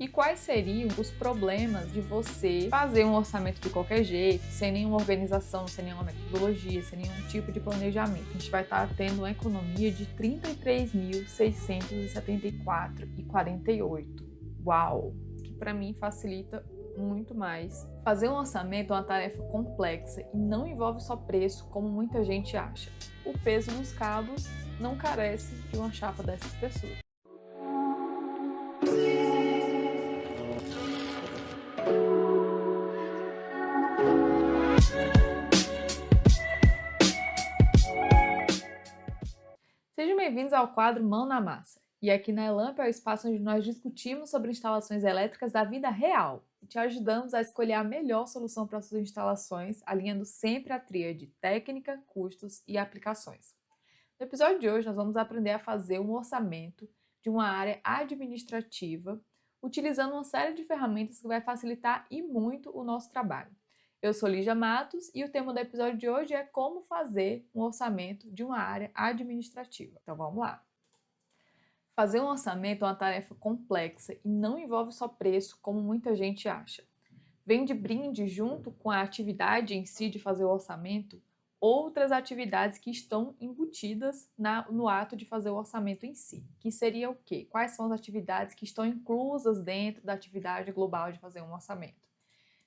E quais seriam os problemas de você fazer um orçamento de qualquer jeito, sem nenhuma organização, sem nenhuma metodologia, sem nenhum tipo de planejamento? A gente vai estar tendo uma economia de R$ 33.674,48. Uau! Que para mim facilita muito mais. Fazer um orçamento é uma tarefa complexa e não envolve só preço, como muita gente acha. O peso nos cabos não carece de uma chapa dessa espessura. Sejam bem-vindos ao quadro Mão na Massa. E aqui na Elamp é o espaço onde nós discutimos sobre instalações elétricas da vida real e te ajudamos a escolher a melhor solução para suas instalações, alinhando sempre a tríade técnica, custos e aplicações. No episódio de hoje, nós vamos aprender a fazer um orçamento de uma área administrativa, utilizando uma série de ferramentas que vai facilitar e muito o nosso trabalho. Eu sou Lígia Matos e o tema do episódio de hoje é como fazer um orçamento de uma área administrativa. Então vamos lá! Fazer um orçamento é uma tarefa complexa e não envolve só preço, como muita gente acha. Vem de brinde junto com a atividade em si de fazer o orçamento, outras atividades que estão embutidas no ato de fazer o orçamento em si. Que seria o quê? Quais são as atividades que estão inclusas dentro da atividade global de fazer um orçamento?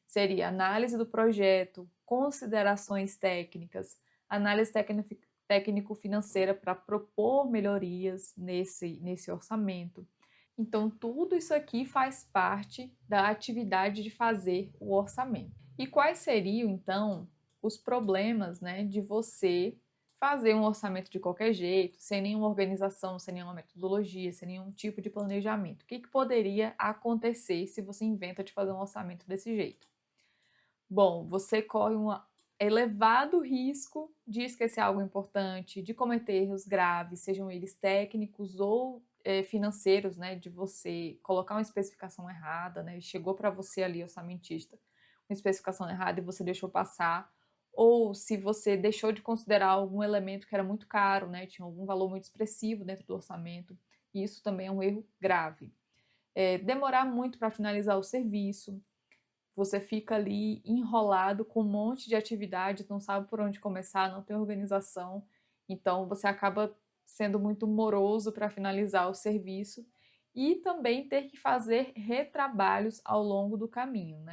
Seria análise do projeto, considerações técnicas, análise técnico-financeira para propor melhorias nesse orçamento. Então, tudo isso aqui faz parte da atividade de fazer o orçamento. E quais seriam, então, os problemas, de você fazer um orçamento de qualquer jeito, sem nenhuma organização, sem nenhuma metodologia, sem nenhum tipo de planejamento? O que poderia acontecer se você inventa de fazer um orçamento desse jeito? Bom, você corre um elevado risco de esquecer algo importante, de cometer erros graves, sejam eles técnicos ou financeiros, de você colocar uma especificação errada, chegou para você ali, orçamentista, uma especificação errada e você deixou passar, ou se você deixou de considerar algum elemento que era muito caro, tinha algum valor muito expressivo dentro do orçamento, e isso também é um erro grave. Demorar muito para finalizar o serviço, você fica ali enrolado com um monte de atividades, não sabe por onde começar, não tem organização, então você acaba sendo muito moroso para finalizar o serviço e também ter que fazer retrabalhos ao longo do caminho,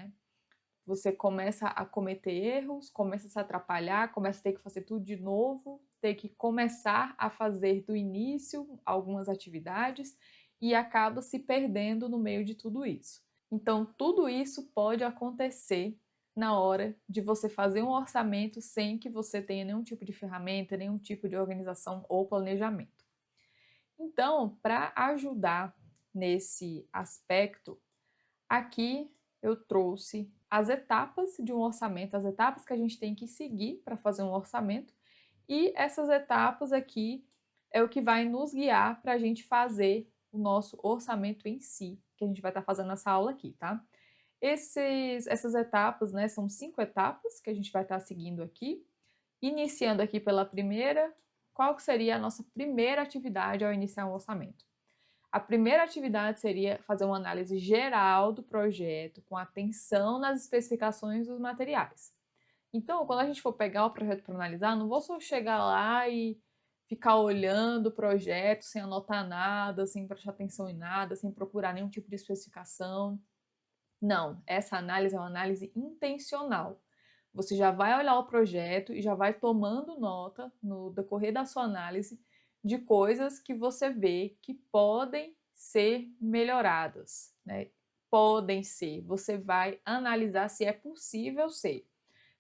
Você começa a cometer erros, começa a se atrapalhar, começa a ter que fazer tudo de novo, ter que começar a fazer do início algumas atividades e acaba se perdendo no meio de tudo isso. Então, tudo isso pode acontecer na hora de você fazer um orçamento sem que você tenha nenhum tipo de ferramenta, nenhum tipo de organização ou planejamento. Então, para ajudar nesse aspecto, aqui eu trouxe as etapas de um orçamento, as etapas que a gente tem que seguir para fazer um orçamento, e essas etapas aqui é o que vai nos guiar para a gente fazer o nosso orçamento em si, que a gente vai estar fazendo nessa aula aqui, tá? Essas etapas, são 5 etapas que a gente vai estar seguindo aqui. Iniciando aqui pela primeira, qual que seria a nossa primeira atividade ao iniciar um orçamento? A primeira atividade seria fazer uma análise geral do projeto, com atenção nas especificações dos materiais. Então, quando a gente for pegar o projeto para analisar, não vou só chegar lá e ficar olhando o projeto sem anotar nada, sem prestar atenção em nada, sem procurar nenhum tipo de especificação. Não, essa análise é uma análise intencional. Você já vai olhar o projeto e já vai tomando nota no decorrer da sua análise de coisas que você vê que podem ser melhoradas, Podem ser. Você vai analisar se é possível ser.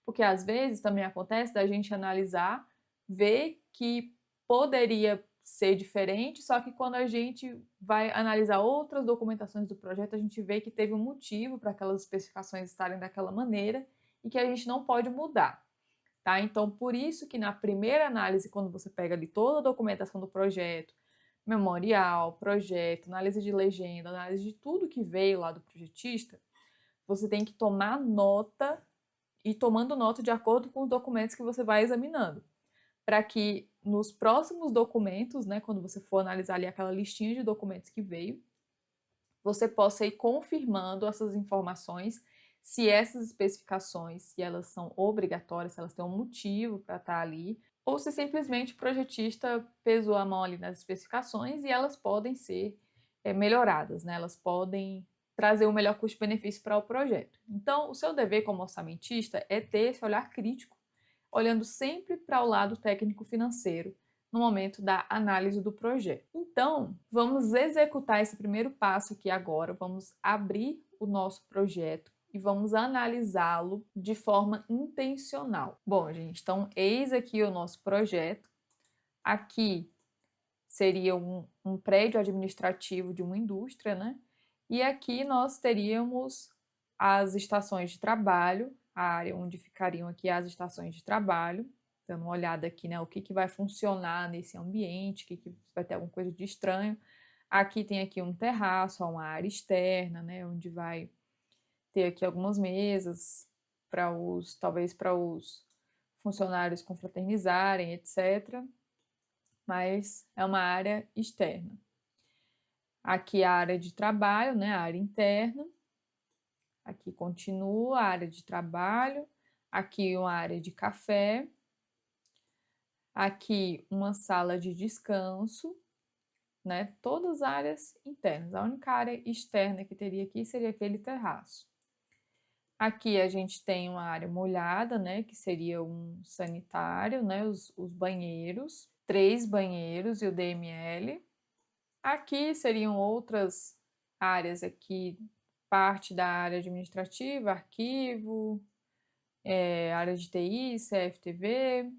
Porque às vezes também acontece da gente analisar, ver que poderia ser diferente, só que quando a gente vai analisar outras documentações do projeto, a gente vê que teve um motivo para aquelas especificações estarem daquela maneira e que a gente não pode mudar, tá? Então, por isso que na primeira análise, quando você pega ali toda a documentação do projeto, memorial, projeto, análise de legenda, análise de tudo que veio lá do projetista, você tem que tomar nota e tomando nota de acordo com os documentos que você vai examinando, para que nos próximos documentos, quando você for analisar ali aquela listinha de documentos que veio, você possa ir confirmando essas informações, se essas especificações, se elas são obrigatórias, se elas têm um motivo para estar ali, ou se simplesmente o projetista pesou a mão ali nas especificações e elas podem ser melhoradas, né? Elas podem trazer o melhor custo-benefício para o projeto. Então, o seu dever como orçamentista é ter esse olhar crítico, olhando sempre para o lado técnico-financeiro no momento da análise do projeto. Então, vamos executar esse primeiro passo aqui agora, vamos abrir o nosso projeto e vamos analisá-lo de forma intencional. Bom, gente, então eis aqui o nosso projeto. Aqui seria um prédio administrativo de uma indústria, né? E aqui nós teríamos as estações de trabalho, a área onde ficariam aqui as estações de trabalho, dando uma olhada aqui, né, o que vai funcionar nesse ambiente, que vai ter alguma coisa de estranho. Aqui tem aqui um terraço, uma área externa, né, onde vai ter aqui algumas mesas para talvez para os funcionários confraternizarem, etc. Mas é uma área externa. Aqui a área de trabalho, né, a área interna. Aqui continua a área de trabalho. Aqui uma área de café. Aqui uma sala de descanso, né? Todas áreas internas. A única área externa que teria aqui seria aquele terraço. Aqui a gente tem uma área molhada, né? Que seria um sanitário, né? Os banheiros, 3 banheiros e o DML. Aqui seriam outras áreas aqui, parte da área administrativa, arquivo, área de TI, CFTV.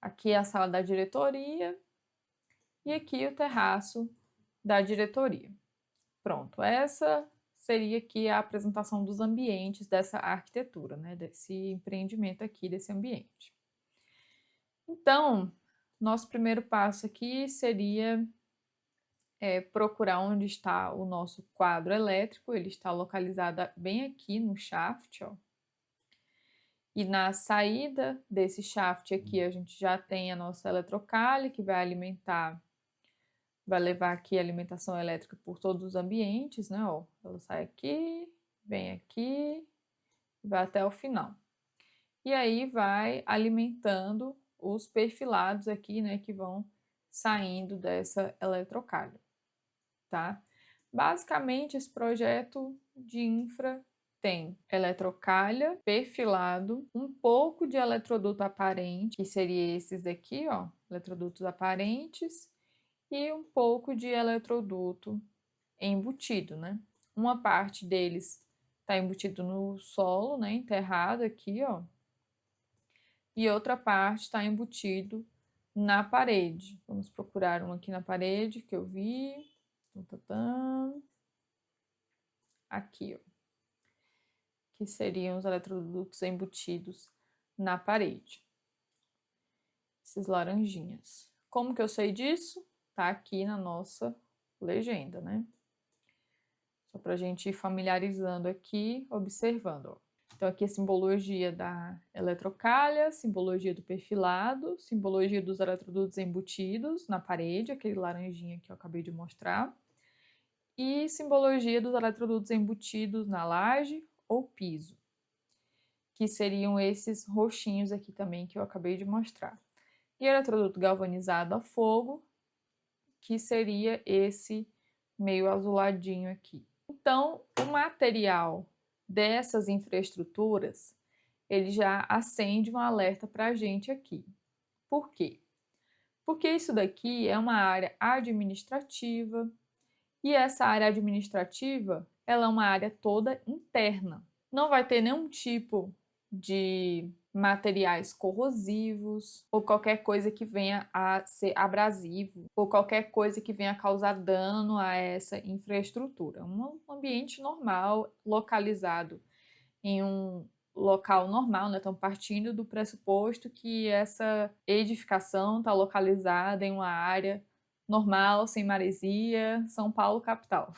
Aqui a sala da diretoria e aqui o terraço da diretoria. Pronto, essa seria aqui a apresentação dos ambientes dessa arquitetura, né, desse empreendimento aqui, desse ambiente. Então, nosso primeiro passo aqui seria procurar onde está o nosso quadro elétrico, ele está localizado bem aqui no shaft, ó. E na saída desse shaft aqui, a gente já tem a nossa eletrocalha, que vai levar aqui a alimentação elétrica por todos os ambientes, né? Ó, ela sai aqui, vem aqui, vai até o final. E aí vai alimentando os perfilados aqui, né? Que vão saindo dessa eletrocalha, tá? Basicamente, esse projeto de infra tem eletrocalha, perfilado, um pouco de eletroduto aparente, que seria esses daqui, ó, eletrodutos aparentes, e um pouco de eletroduto embutido, né? Uma parte deles está embutido no solo, né, enterrado aqui, ó, e outra parte está embutido na parede. Vamos procurar um aqui na parede que eu vi. Aqui, ó, que seriam os eletrodutos embutidos na parede. Esses laranjinhas. Como que eu sei disso? Tá aqui na nossa legenda, né? Só para a gente ir familiarizando aqui, observando, ó. Então, aqui a simbologia da eletrocalha, simbologia do perfilado, simbologia dos eletrodutos embutidos na parede, aquele laranjinha que eu acabei de mostrar, e simbologia dos eletrodutos embutidos na laje ou piso, que seriam esses roxinhos aqui também que eu acabei de mostrar. E eletroduto galvanizado a fogo, que seria esse meio azuladinho aqui. Então, o material dessas infraestruturas, ele já acende um alerta para a gente aqui. Por quê? Porque isso daqui é uma área administrativa e essa área administrativa, ela é uma área toda interna. Não vai ter nenhum tipo de materiais corrosivos ou qualquer coisa que venha a ser abrasivo ou qualquer coisa que venha a causar dano a essa infraestrutura. Um ambiente normal, localizado em um local normal, né? Estão partindo do pressuposto que essa edificação está localizada em uma área normal, sem maresia, São Paulo capital.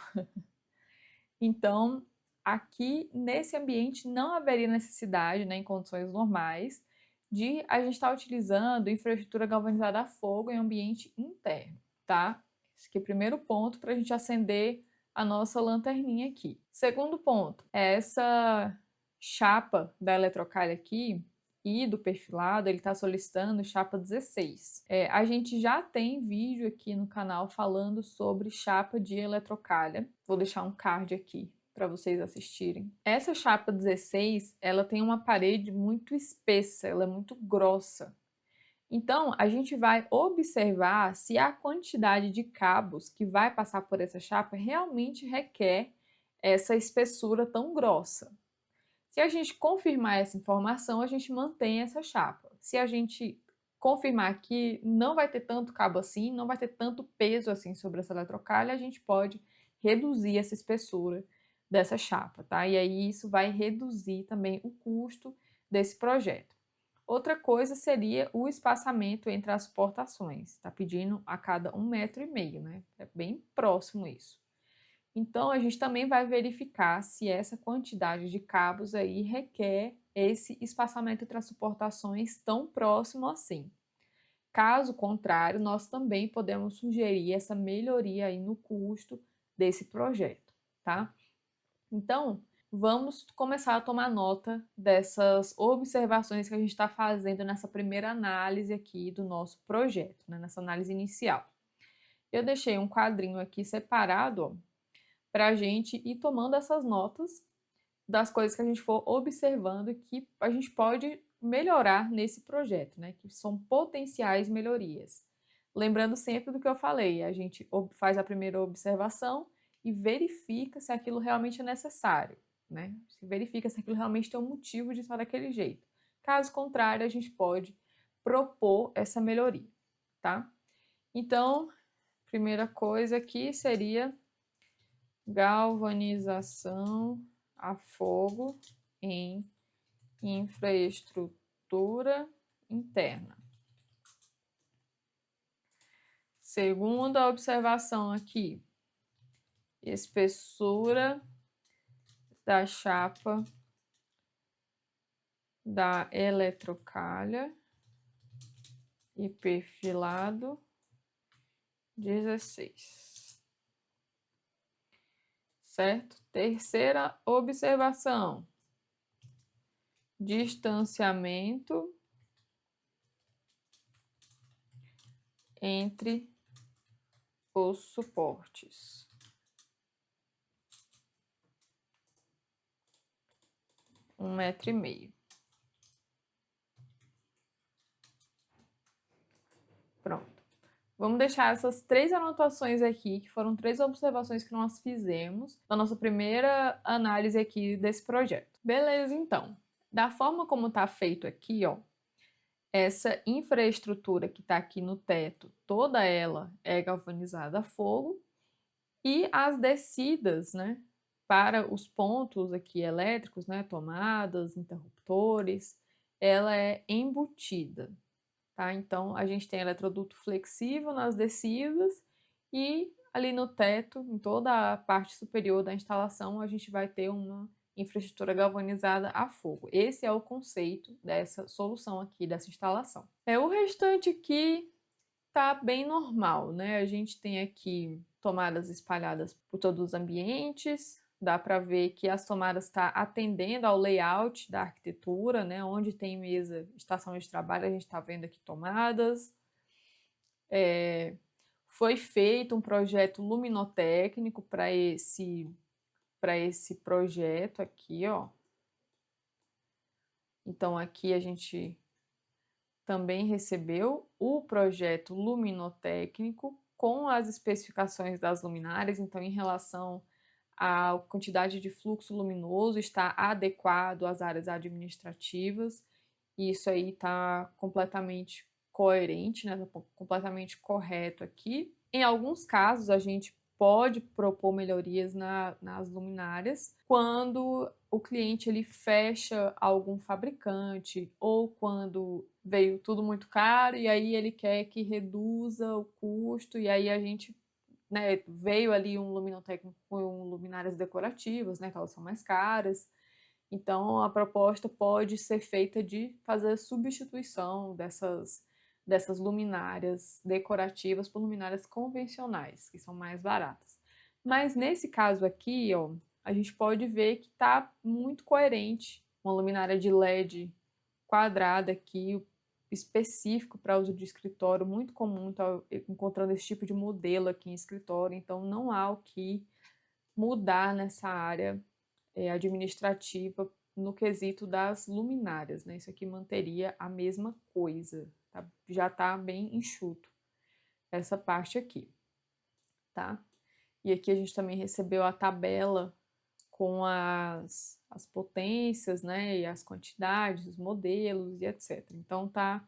Então, aqui nesse ambiente não haveria necessidade, né, em condições normais, de a gente estar utilizando infraestrutura galvanizada a fogo em ambiente interno, tá? Esse aqui é o primeiro ponto para a gente acender a nossa lanterninha aqui. Segundo ponto, essa chapa da eletrocalha aqui e do perfilado, ele está solicitando chapa 16. A gente já tem vídeo aqui no canal falando sobre chapa de eletrocalha. Vou deixar um card aqui para vocês assistirem. Essa chapa 16, ela tem uma parede muito espessa, ela é muito grossa. Então, a gente vai observar se a quantidade de cabos que vai passar por essa chapa realmente requer essa espessura tão grossa. Se a gente confirmar essa informação, a gente mantém essa chapa. Se a gente confirmar que não vai ter tanto cabo assim, não vai ter tanto peso assim sobre essa eletrocalha, a gente pode reduzir essa espessura dessa chapa, tá? E aí isso vai reduzir também o custo desse projeto. Outra coisa seria o espaçamento entre as suportações. Está pedindo a cada 1,5 m, né? É bem próximo isso. Então, a gente também vai verificar se essa quantidade de cabos aí requer esse espaçamento entre as suportações tão próximo assim. Caso contrário, nós também podemos sugerir essa melhoria aí no custo desse projeto, tá? Então, vamos começar a tomar nota dessas observações que a gente está fazendo nessa primeira análise aqui do nosso projeto, né? Nessa análise inicial. Eu deixei um quadrinho aqui separado, para a gente ir tomando essas notas das coisas que a gente for observando e que a gente pode melhorar nesse projeto, né? Que são potenciais melhorias. Lembrando sempre do que eu falei, a gente faz a primeira observação e verifica se aquilo realmente é necessário, né? Se verifica se aquilo realmente tem um motivo de estar daquele jeito. Caso contrário, a gente pode propor essa melhoria, tá? Então, primeira coisa aqui seria galvanização a fogo em infraestrutura interna. Segunda observação aqui, espessura da chapa da eletrocalha e perfilado 16. Certo? Terceira observação, distanciamento entre os suportes. Um 1,5 m. Pronto. Vamos deixar essas 3 anotações aqui, que foram 3 observações que nós fizemos na nossa primeira análise aqui desse projeto. Beleza, então. Da forma como está feito aqui, ó, essa infraestrutura que está aqui no teto, toda ela é galvanizada a fogo e as descidas, né, para os pontos aqui elétricos, né, tomadas, interruptores, ela é embutida. Tá? Então, a gente tem eletroduto flexível nas descidas e ali no teto, em toda a parte superior da instalação, a gente vai ter uma infraestrutura galvanizada a fogo. Esse é o conceito dessa solução aqui, dessa instalação. O restante aqui tá bem normal, né? A gente tem aqui tomadas espalhadas por todos os ambientes, dá para ver que as tomadas estão atendendo ao layout da arquitetura, né? Onde tem mesa, estação de trabalho, a gente está vendo aqui tomadas. Foi feito um projeto luminotécnico para esse projeto aqui, ó. Então, aqui a gente também recebeu o projeto luminotécnico com as especificações das luminárias, então, em relação à quantidade de fluxo luminoso, está adequado às áreas administrativas, e isso aí está completamente coerente, né? Tá completamente correto aqui. Em alguns casos, a gente pode propor melhorias nas luminárias quando o cliente ele fecha algum fabricante ou quando veio tudo muito caro e aí ele quer que reduza o custo e aí a gente, né, veio ali um luminotécnico com luminárias decorativas, né, que elas são mais caras. Então a proposta pode ser feita de fazer a substituição dessas luminárias decorativas por luminárias convencionais, que são mais baratas. Mas nesse caso aqui, ó, a gente pode ver que está muito coerente uma luminária de LED quadrada aqui, específico para uso de escritório, muito comum estar encontrando esse tipo de modelo aqui em escritório, então não há o que mudar nessa área administrativa no quesito das luminárias, né? Isso aqui manteria a mesma coisa, tá? Já está bem enxuto essa parte aqui, tá? E aqui a gente também recebeu a tabela com as potências, né, e as quantidades, os modelos e etc. Então tá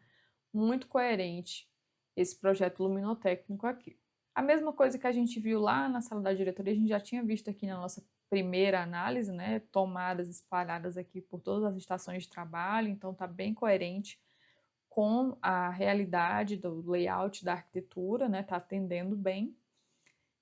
muito coerente esse projeto luminotécnico aqui. A mesma coisa que a gente viu lá na sala da diretoria, a gente já tinha visto aqui na nossa primeira análise, né, tomadas espalhadas aqui por todas as estações de trabalho, então tá bem coerente com a realidade do layout da arquitetura, né, tá atendendo bem.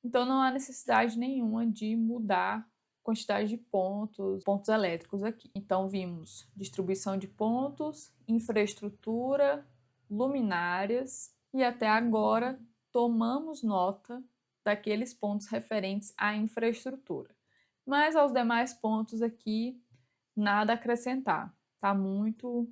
Então não há necessidade nenhuma de mudar a quantidade de pontos elétricos aqui. Então vimos distribuição de pontos, infraestrutura, luminárias e até agora tomamos nota daqueles pontos referentes à infraestrutura. Mas aos demais pontos aqui, nada a acrescentar. Está muito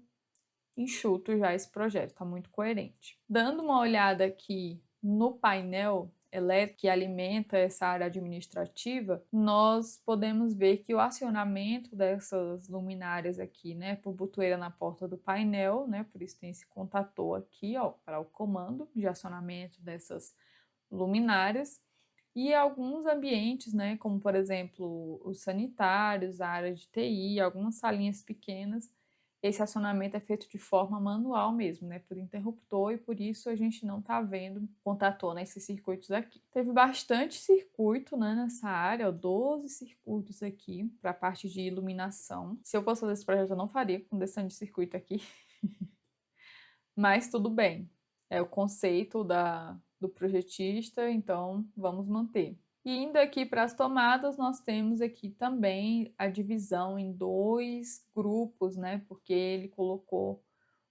enxuto já esse projeto, está muito coerente. Dando uma olhada aqui no painel elétrico que alimenta essa área administrativa, nós podemos ver que o acionamento dessas luminárias aqui, né, por botoeira na porta do painel, né, por isso tem esse contator aqui, ó, para o comando de acionamento dessas luminárias, e alguns ambientes, né, como por exemplo os sanitários, a área de TI, algumas salinhas pequenas, esse acionamento é feito de forma manual mesmo, né, por interruptor, e por isso a gente não está vendo contator nesses circuitos aqui. Teve bastante circuito, né, nessa área, ó, 12 circuitos aqui para a parte de iluminação. Se eu fosse fazer esse projeto eu não faria com desse tanto de circuito aqui, mas tudo bem, é o conceito do projetista, então vamos manter. E indo aqui para as tomadas, nós temos aqui também a divisão em dois grupos, né? Porque ele colocou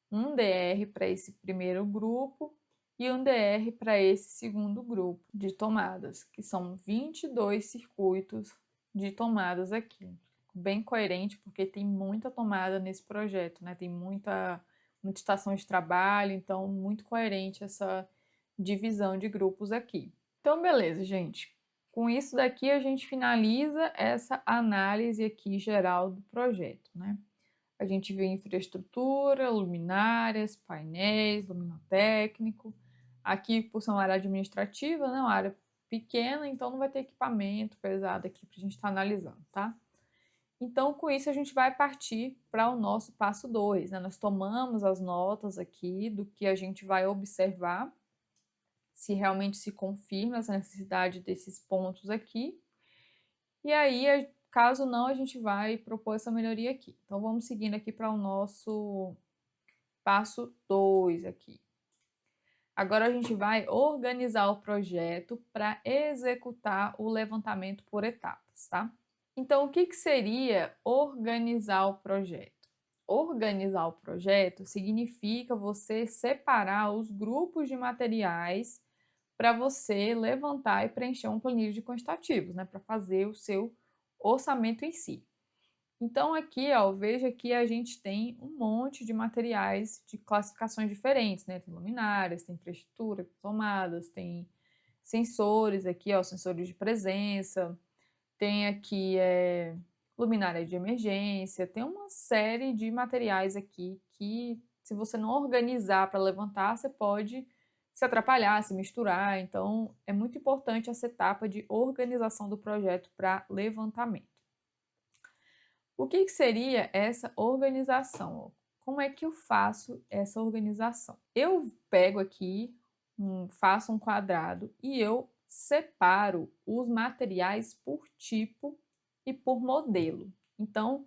um DR para esse primeiro grupo e um DR para esse segundo grupo de tomadas, que são 22 circuitos de tomadas aqui. Bem coerente, porque tem muita tomada nesse projeto, né? Tem muita estação de trabalho, então muito coerente essa divisão de grupos aqui. Então, beleza, gente. Com isso daqui, a gente finaliza essa análise aqui geral do projeto, né? A gente viu infraestrutura, luminárias, painéis, luminotécnico. Aqui, por ser uma área administrativa, né? Uma área pequena, então não vai ter equipamento pesado aqui para a gente estar analisando, tá? Então, com isso, a gente vai partir para o nosso passo 2, né? Nós tomamos as notas aqui do que a gente vai observar, se realmente se confirma essa necessidade desses pontos aqui. E aí, caso não, a gente vai propor essa melhoria aqui. Então, vamos seguindo aqui para o nosso passo 2 aqui. Agora a gente vai organizar o projeto para executar o levantamento por etapas, tá? Então, o que seria organizar o projeto? Organizar o projeto significa você separar os grupos de materiais para você levantar e preencher um planilho de quantitativos, né, para fazer o seu orçamento em si. Então aqui, ó, veja que a gente tem um monte de materiais de classificações diferentes, né? Tem luminárias, tem infraestrutura, tomadas, tem sensores aqui, ó, sensores de presença, tem aqui luminária de emergência, tem uma série de materiais aqui que, se você não organizar para levantar, você pode se atrapalhar, se misturar. Então, é muito importante essa etapa de organização do projeto para levantamento. O que seria essa organização? Como é que eu faço essa organização? Eu pego aqui, faço um quadrado e eu separo os materiais por tipo e por modelo. Então,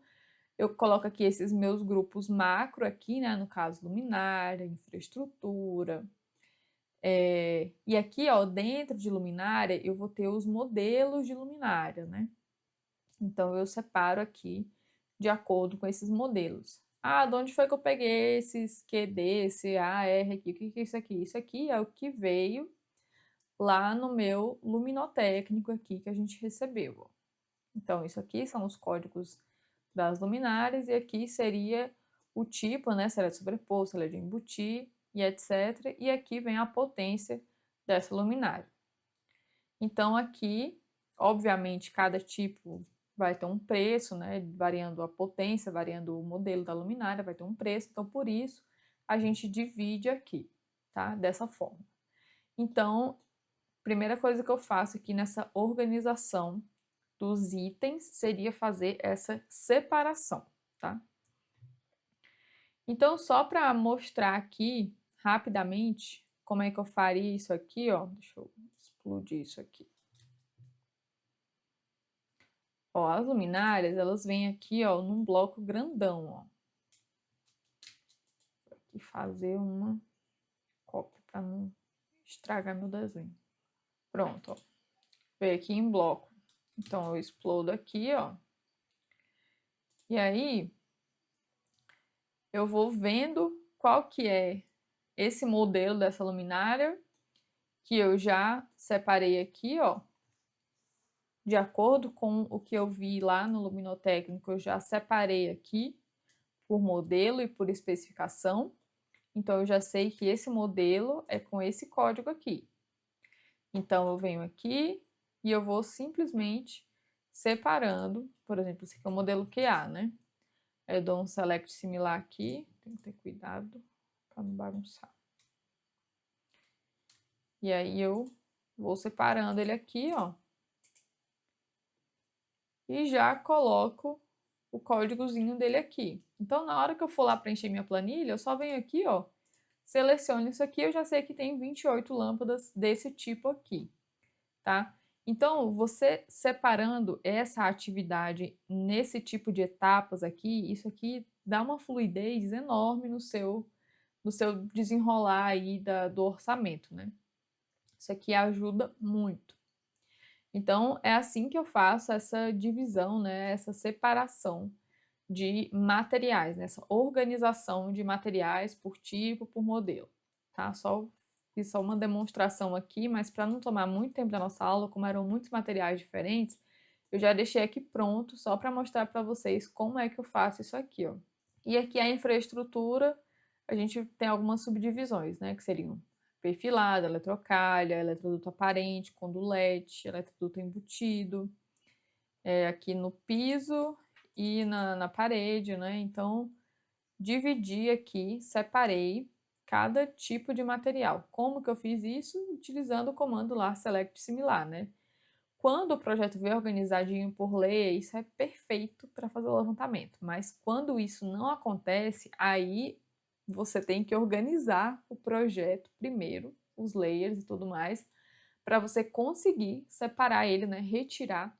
eu coloco aqui esses meus grupos macro aqui, né? No caso, luminária, infraestrutura. E aqui, ó, dentro de luminária, eu vou ter os modelos de luminária, né? Então, eu separo aqui de acordo com esses modelos. Ah, de onde foi que eu peguei esses QD, esse AR aqui? O que é isso aqui? Isso aqui é o que veio lá no meu luminotécnico aqui que a gente recebeu, ó. Então, isso aqui são os códigos das luminárias, e aqui seria o tipo, né, se ela é de sobrepor, se ela é de embutir, e etc. E aqui vem a potência dessa luminária. Então, aqui, obviamente, cada tipo vai ter um preço, né, variando a potência, variando o modelo da luminária, vai ter um preço. Então, por isso, a gente divide aqui, tá? Dessa forma. Então, primeira coisa que eu faço aqui nessa organização dos itens seria fazer essa separação, tá? Então, só para mostrar aqui rapidamente como é que eu faria isso aqui, ó, deixa eu explodir isso aqui. Ó, as luminárias, elas vêm aqui, ó, num bloco grandão, ó. Vou aqui fazer uma cópia para não estragar meu desenho. Pronto, ó. Veio aqui em bloco. Então, eu explodo aqui, ó. E aí, eu vou vendo qual que é esse modelo dessa luminária que eu já separei aqui, ó. De acordo com o que eu vi lá no luminotécnico, eu já separei aqui por modelo e por especificação. Então, eu já sei que esse modelo é com esse código aqui. Então, eu venho aqui e eu vou simplesmente separando. Por exemplo, esse aqui é o modelo QA, né? Eu dou um select similar aqui. Tem que ter cuidado para não bagunçar. E aí, eu vou separando ele aqui, ó. E já coloco o códigozinho dele aqui. Então, na hora que eu for lá preencher minha planilha, eu só venho aqui, ó, seleciono isso aqui, eu já sei que tem 28 lâmpadas desse tipo aqui, tá? Então, você separando essa atividade nesse tipo de etapas aqui, isso aqui dá uma fluidez enorme no seu desenrolar aí do orçamento, né? Isso aqui ajuda muito. Então, é assim que eu faço essa divisão, né? Essa separação de materiais, nessa organização de materiais por tipo, por modelo, tá? Fiz só uma demonstração aqui, mas para não tomar muito tempo da nossa aula, como eram muitos materiais diferentes, eu já deixei aqui pronto só para mostrar para vocês como é que eu faço isso aqui, ó. E aqui a infraestrutura, a gente tem algumas subdivisões, né, que seriam perfilado, eletrocalha, eletroduto aparente, condulete, eletroduto embutido, aqui no piso e na parede, né? Então, dividi aqui, separei cada tipo de material. Como que eu fiz isso? Utilizando o comando lá select similar, né? Quando o projeto vem organizadinho por lei, isso é perfeito para fazer o levantamento. Mas quando isso não acontece, aí você tem que organizar o projeto primeiro, os layers e tudo mais, para você conseguir separar ele, né? Retirar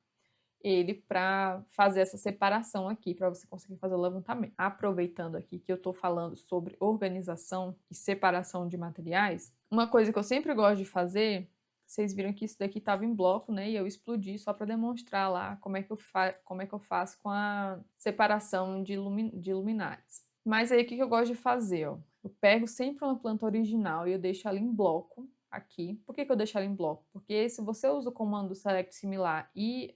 ele para fazer essa separação aqui, para você conseguir fazer o levantamento. Aproveitando aqui que eu estou falando sobre organização e separação de materiais, uma coisa que eu sempre gosto de fazer, vocês viram que isso daqui estava em bloco, né? E eu explodi só para demonstrar lá como é que eu faço com a separação de luminárias. Mas aí o que eu gosto de fazer? Ó? Eu pego sempre uma planta original e eu deixo ela em bloco aqui. Por que eu deixo ela em bloco? Porque se você usa o comando select similar e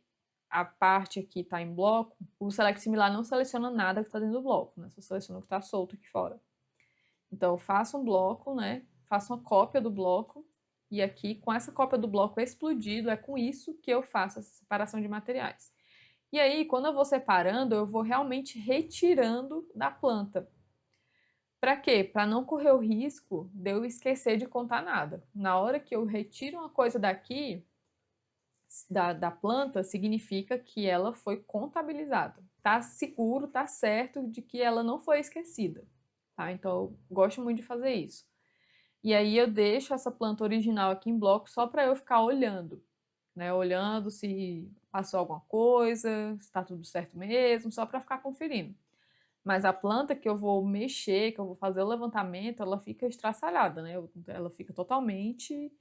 a parte aqui está em bloco, o select similar não seleciona nada que está dentro do bloco, né? Só seleciona o que está solto aqui fora. Então, eu faço um bloco, né? Faço uma cópia do bloco, e aqui, com essa cópia do bloco explodido, é com isso que eu faço essa separação de materiais. E aí, quando eu vou separando, eu vou realmente retirando da planta. Para quê? Para não correr o risco de eu esquecer de contar nada. Na hora que eu retiro uma coisa daqui, da planta, significa que ela foi contabilizada. Tá seguro, tá certo de que ela não foi esquecida. Tá? Então, eu gosto muito de fazer isso. E aí eu deixo essa planta original aqui em bloco só para eu ficar olhando, né? Olhando se passou alguma coisa, se está tudo certo mesmo, só para ficar conferindo. Mas a planta que eu vou mexer, que eu vou fazer o levantamento, ela fica estraçalhada, né? Ela fica totalmente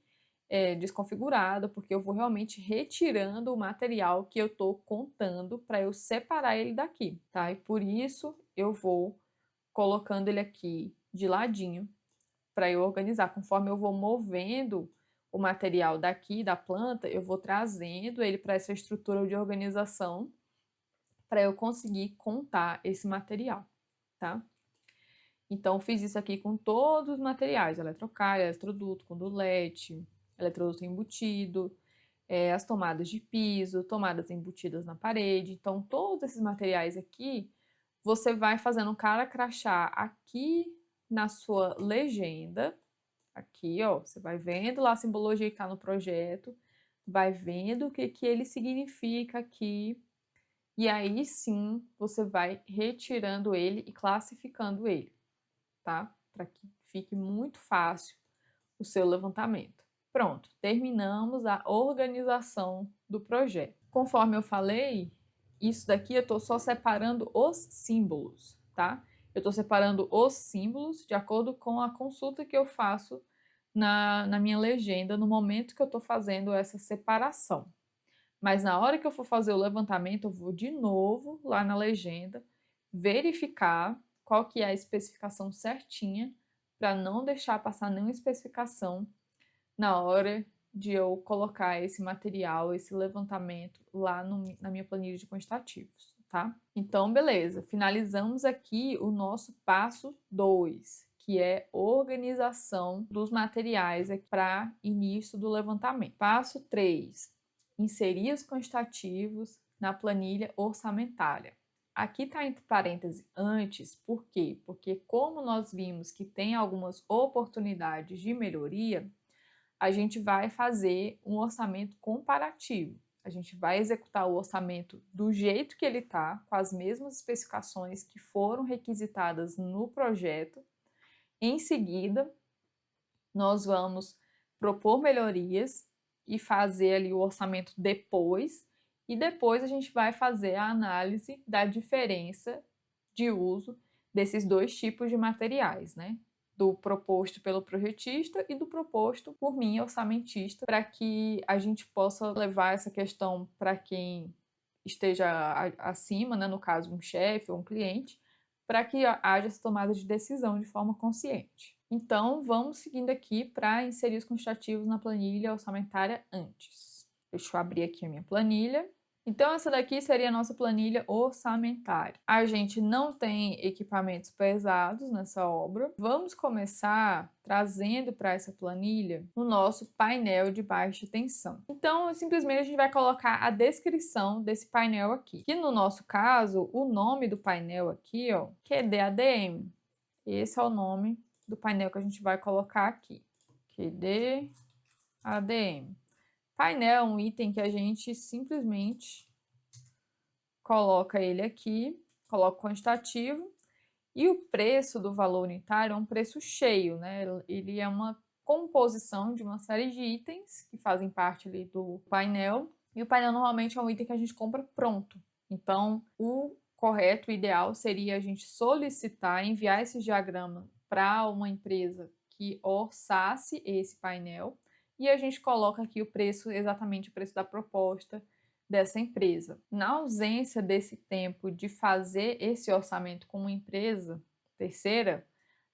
desconfigurada, porque eu vou realmente retirando o material que eu estou contando para eu separar ele daqui, tá? E por isso eu vou colocando ele aqui de ladinho para eu organizar. Conforme eu vou movendo o material daqui da planta, eu vou trazendo ele para essa estrutura de organização para eu conseguir contar esse material, tá? Então, fiz isso aqui com todos os materiais, eletrocalha, eletroduto, condulete, eletroduto embutido, as tomadas de piso, tomadas embutidas na parede. Então, todos esses materiais aqui, você vai fazendo um cara crachá aqui na sua legenda. Aqui, ó, você vai vendo lá a simbologia que está no projeto, vai vendo o que ele significa aqui, e aí sim você vai retirando ele e classificando ele, tá? Para que fique muito fácil o seu levantamento. Pronto, terminamos a organização do projeto. Conforme eu falei, isso daqui eu estou só separando os símbolos, tá? Eu estou separando os símbolos de acordo com a consulta que eu faço na minha legenda no momento que eu estou fazendo essa separação. Mas na hora que eu for fazer o levantamento, eu vou de novo lá na legenda verificar qual que é a especificação certinha para não deixar passar nenhuma especificação na hora de eu colocar esse material, esse levantamento lá na minha planilha de quantitativos, tá? Então, beleza, finalizamos aqui o nosso passo 2, que é organização dos materiais para início do levantamento. Passo 3, inserir os quantitativos na planilha orçamentária. Aqui está entre parênteses antes, por quê? Porque como nós vimos que tem algumas oportunidades de melhoria, a gente vai fazer um orçamento comparativo. A gente vai executar o orçamento do jeito que ele está, com as mesmas especificações que foram requisitadas no projeto. Em seguida, nós vamos propor melhorias e fazer ali o orçamento depois, e depois a gente vai fazer a análise da diferença de uso desses dois tipos de materiais, né? Do proposto pelo projetista e do proposto por mim, orçamentista, para que a gente possa levar essa questão para quem esteja acima, né? No caso, um chefe ou um cliente, para que haja essa tomada de decisão de forma consciente. Então, vamos seguindo aqui para inserir os quantitativos na planilha orçamentária antes. Deixa eu abrir aqui a minha planilha. Então, essa daqui seria a nossa planilha orçamentária. A gente não tem equipamentos pesados nessa obra. Vamos começar trazendo para essa planilha o nosso painel de baixa tensão. Então, simplesmente a gente vai colocar a descrição desse painel aqui. Que no nosso caso, o nome do painel aqui, ó, QD-ADM. Esse é o nome do painel que a gente vai colocar aqui. QD-ADM. Painel é um item que a gente simplesmente coloca ele aqui, coloca o quantitativo, e o preço do valor unitário é um preço cheio, né? Ele é uma composição de uma série de itens que fazem parte ali do painel, e o painel normalmente é um item que a gente compra pronto. Então, o correto, o ideal seria a gente solicitar, enviar esse diagrama para uma empresa que orçasse esse painel, e a gente coloca aqui o preço, exatamente o preço da proposta dessa empresa. Na ausência desse tempo de fazer esse orçamento com uma empresa terceira,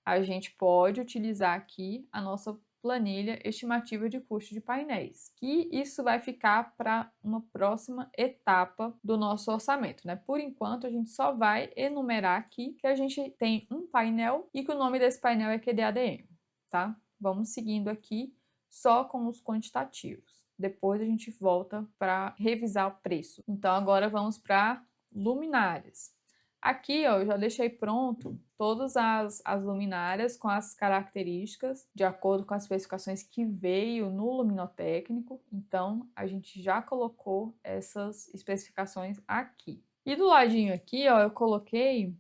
a gente pode utilizar aqui a nossa planilha estimativa de custo de painéis, que isso vai ficar para uma próxima etapa do nosso orçamento, né? Por enquanto, a gente só vai enumerar aqui que a gente tem um painel e que o nome desse painel é QDADM, tá? Vamos seguindo aqui só com os quantitativos. Depois a gente volta para revisar o preço. Então, agora vamos para luminárias. Aqui, ó, eu já deixei pronto todas as luminárias com as características de acordo com as especificações que veio no luminotécnico. Então, a gente já colocou essas especificações aqui. E do ladinho aqui, ó, eu coloquei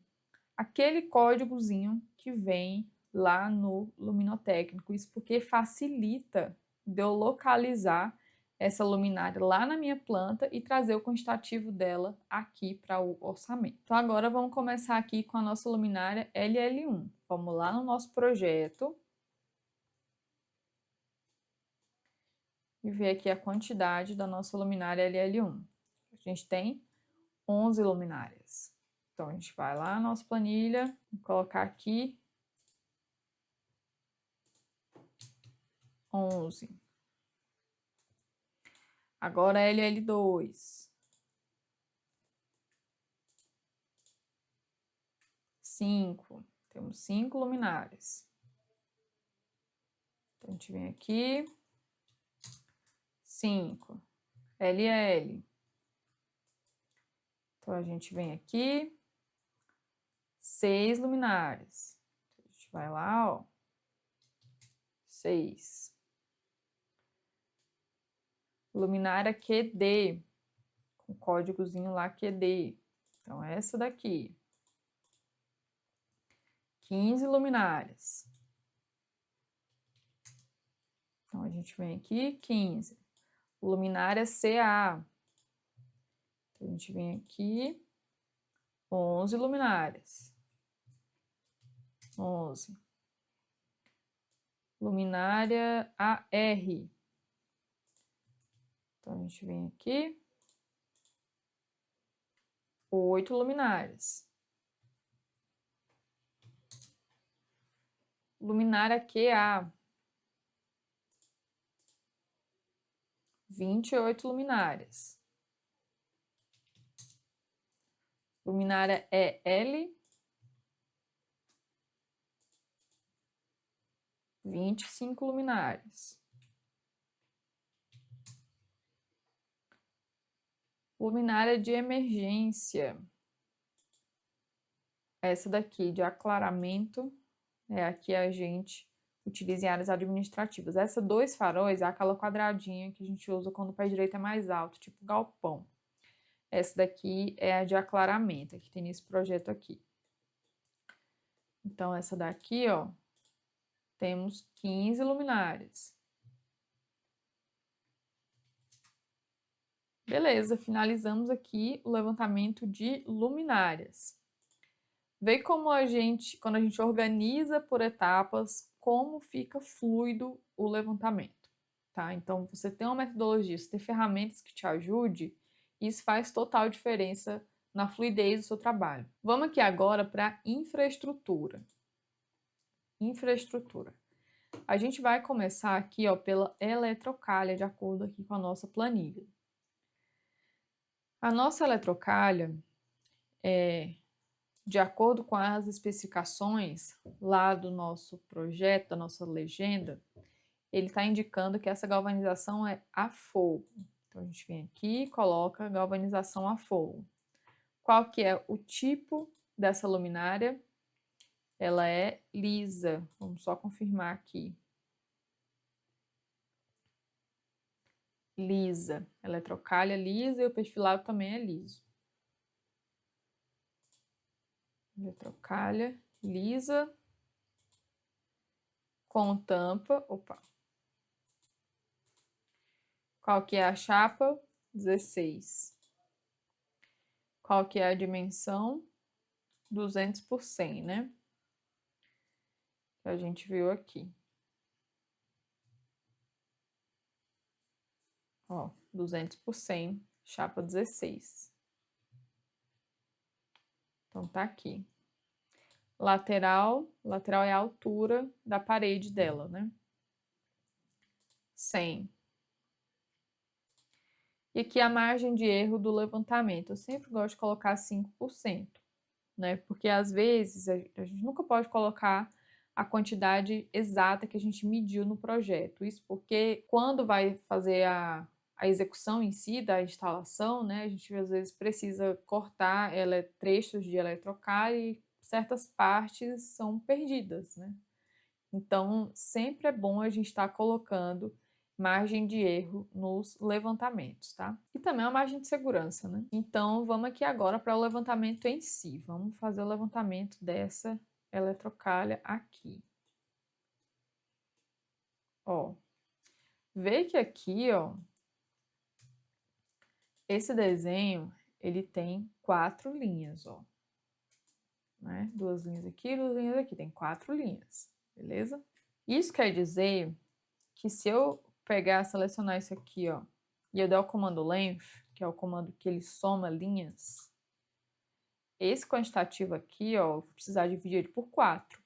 aquele códigozinho que vem lá no luminotécnico. Isso porque facilita de eu localizar essa luminária lá na minha planta e trazer o quantitativo dela aqui para o orçamento. Então agora vamos começar aqui com a nossa luminária LL1. Vamos lá no nosso projeto e ver aqui a quantidade da nossa luminária LL1. A gente tem 11 luminárias. Então a gente vai lá na nossa planilha, colocar aqui 11. Agora LL2. 5. Temos 5 luminárias. Então, a gente vem aqui. 5. LL. Então, a gente vem aqui. 6 luminárias. A gente vai lá, ó. 6. Luminária QD. Com códigozinho lá QD. Então, essa daqui. 15 luminárias. Então, a gente vem aqui, 15. Luminária CA. Então, a gente vem aqui, 11 luminárias. 11. Luminária AR. Então, a gente vem aqui, 8 luminárias. Luminária QA. 28 luminárias. Luminária EL. 25 luminárias. Luminária de emergência. Essa daqui de aclaramento, aqui a gente utiliza em áreas administrativas. Essa 2 faróis é aquela quadradinha que a gente usa quando o pé direito é mais alto, tipo galpão. Essa daqui é a de aclaramento, que tem nesse projeto aqui. Então, essa daqui, ó, temos 15 luminárias. Beleza, finalizamos aqui o levantamento de luminárias. Vê como quando a gente organiza por etapas, como fica fluido o levantamento, tá? Então, você tem uma metodologia, você tem ferramentas que te ajudem, isso faz total diferença na fluidez do seu trabalho. Vamos aqui agora para infraestrutura. Infraestrutura. A gente vai começar aqui, ó, pela eletrocalha, de acordo aqui com a nossa planilha. A nossa eletrocalha de acordo com as especificações lá do nosso projeto, da nossa legenda, ele está indicando que essa galvanização é a fogo. Então, a gente vem aqui e coloca galvanização a fogo. Qual que é o tipo dessa luminária? Ela é lisa. Vamos só confirmar aqui. Lisa. Eletrocalha lisa e o perfilado também é liso. Eletrocalha lisa com tampa. Opa. Qual que é a chapa? 16. Qual que é a dimensão? 200 por 100, né? Que a gente viu aqui. Ó, 200 por 100, chapa 16. Então, tá aqui. Lateral é a altura da parede dela, né? 100. E aqui a margem de erro do levantamento. Eu sempre gosto de colocar 5%, né? Porque às vezes a gente nunca pode colocar a quantidade exata que a gente mediu no projeto. Isso porque quando vai fazer a execução em si da instalação, né, a gente às vezes precisa cortar trechos de eletrocalha e certas partes são perdidas, né? Então, sempre é bom a gente estar colocando margem de erro nos levantamentos, tá? E também é uma margem de segurança, né? Então, vamos aqui agora para o levantamento em si. Vamos fazer o levantamento dessa eletrocalha aqui. Ó, vê que aqui, ó, esse desenho, ele tem 4 linhas, ó. Né? 2 linhas aqui, 2 linhas aqui. Tem 4 linhas, beleza? Isso quer dizer que se eu pegar, selecionar isso aqui, ó, e eu der o comando length, que é o comando que ele soma linhas, esse quantitativo aqui, ó, eu vou precisar dividir ele por 4,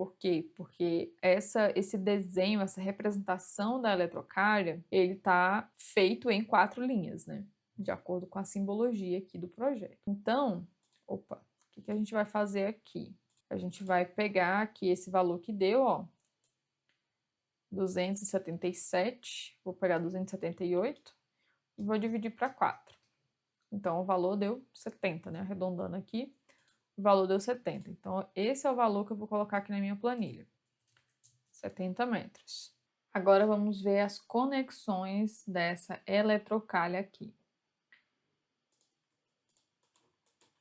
Por quê? Porque esse desenho, essa representação da eletrocalha, ele está feito em 4 linhas, né? De acordo com a simbologia aqui do projeto. Então, opa, o que a gente vai fazer aqui? A gente vai pegar aqui esse valor que deu, ó, 277, vou pegar 278 e vou dividir para 4. Então, o valor deu 70, né? Arredondando aqui, o valor deu 70. Então, esse é o valor que eu vou colocar aqui na minha planilha. 70 metros. Agora, vamos ver as conexões dessa eletrocalha aqui.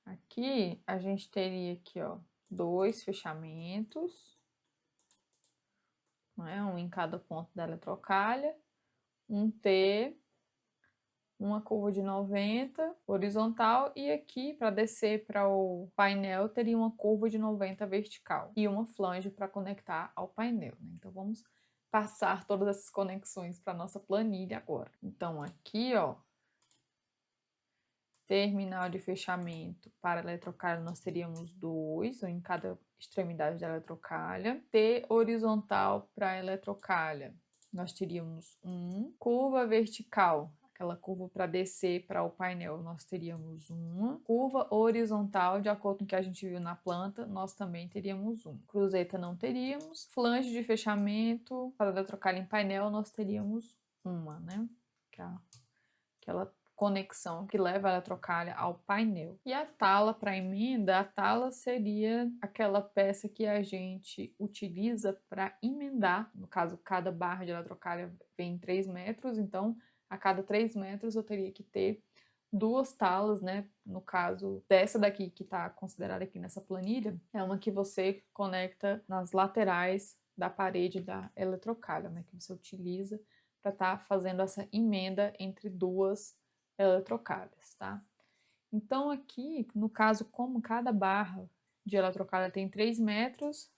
Aqui, a gente teria aqui, ó, 2 fechamentos, né? Um em cada ponto da eletrocalha, um T, uma curva de 90 horizontal e aqui para descer para o painel teria uma curva de 90 vertical e uma flange para conectar ao painel, né? Então vamos passar todas essas conexões para nossa planilha agora. Então aqui, ó, terminal de fechamento para eletrocalha nós teríamos 2, um em cada extremidade da eletrocalha. T horizontal para eletrocalha nós teríamos 1, curva vertical, aquela curva para descer para o painel, nós teríamos 1. Curva horizontal, de acordo com o que a gente viu na planta, nós também teríamos 1. Cruzeta não teríamos. Flange de fechamento para eletrocalha em painel, nós teríamos uma, né? Aquela conexão que leva a eletrocalha ao painel. E a tala para emenda, a tala seria aquela peça que a gente utiliza para emendar. No caso, cada barra de eletrocalha vem em 3 metros, então a cada 3 metros eu teria que ter 2 talas, né? No caso dessa daqui que está considerada aqui nessa planilha, é uma que você conecta nas laterais da parede da eletrocalha, né? Que você utiliza para estar fazendo essa emenda entre duas eletrocalhas, tá? Então aqui, no caso, como cada barra de eletrocalha tem 3 metros,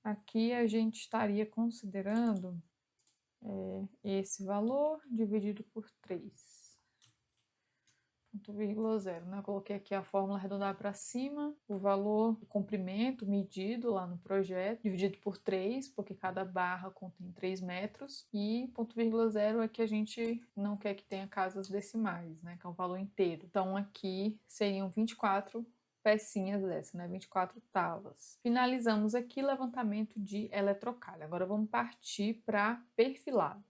aqui a gente estaria considerando esse valor dividido por 3. 0,0, né? Eu coloquei aqui a fórmula arredondada para cima, o valor do comprimento medido lá no projeto, dividido por 3, porque cada barra contém 3 metros, e 0,0 é que a gente não quer que tenha casas decimais, né? Que é um valor inteiro. Então aqui seriam 24 pecinhas dessa, né? 24 talas. Finalizamos aqui o levantamento de eletrocalha. Agora vamos partir para perfilado.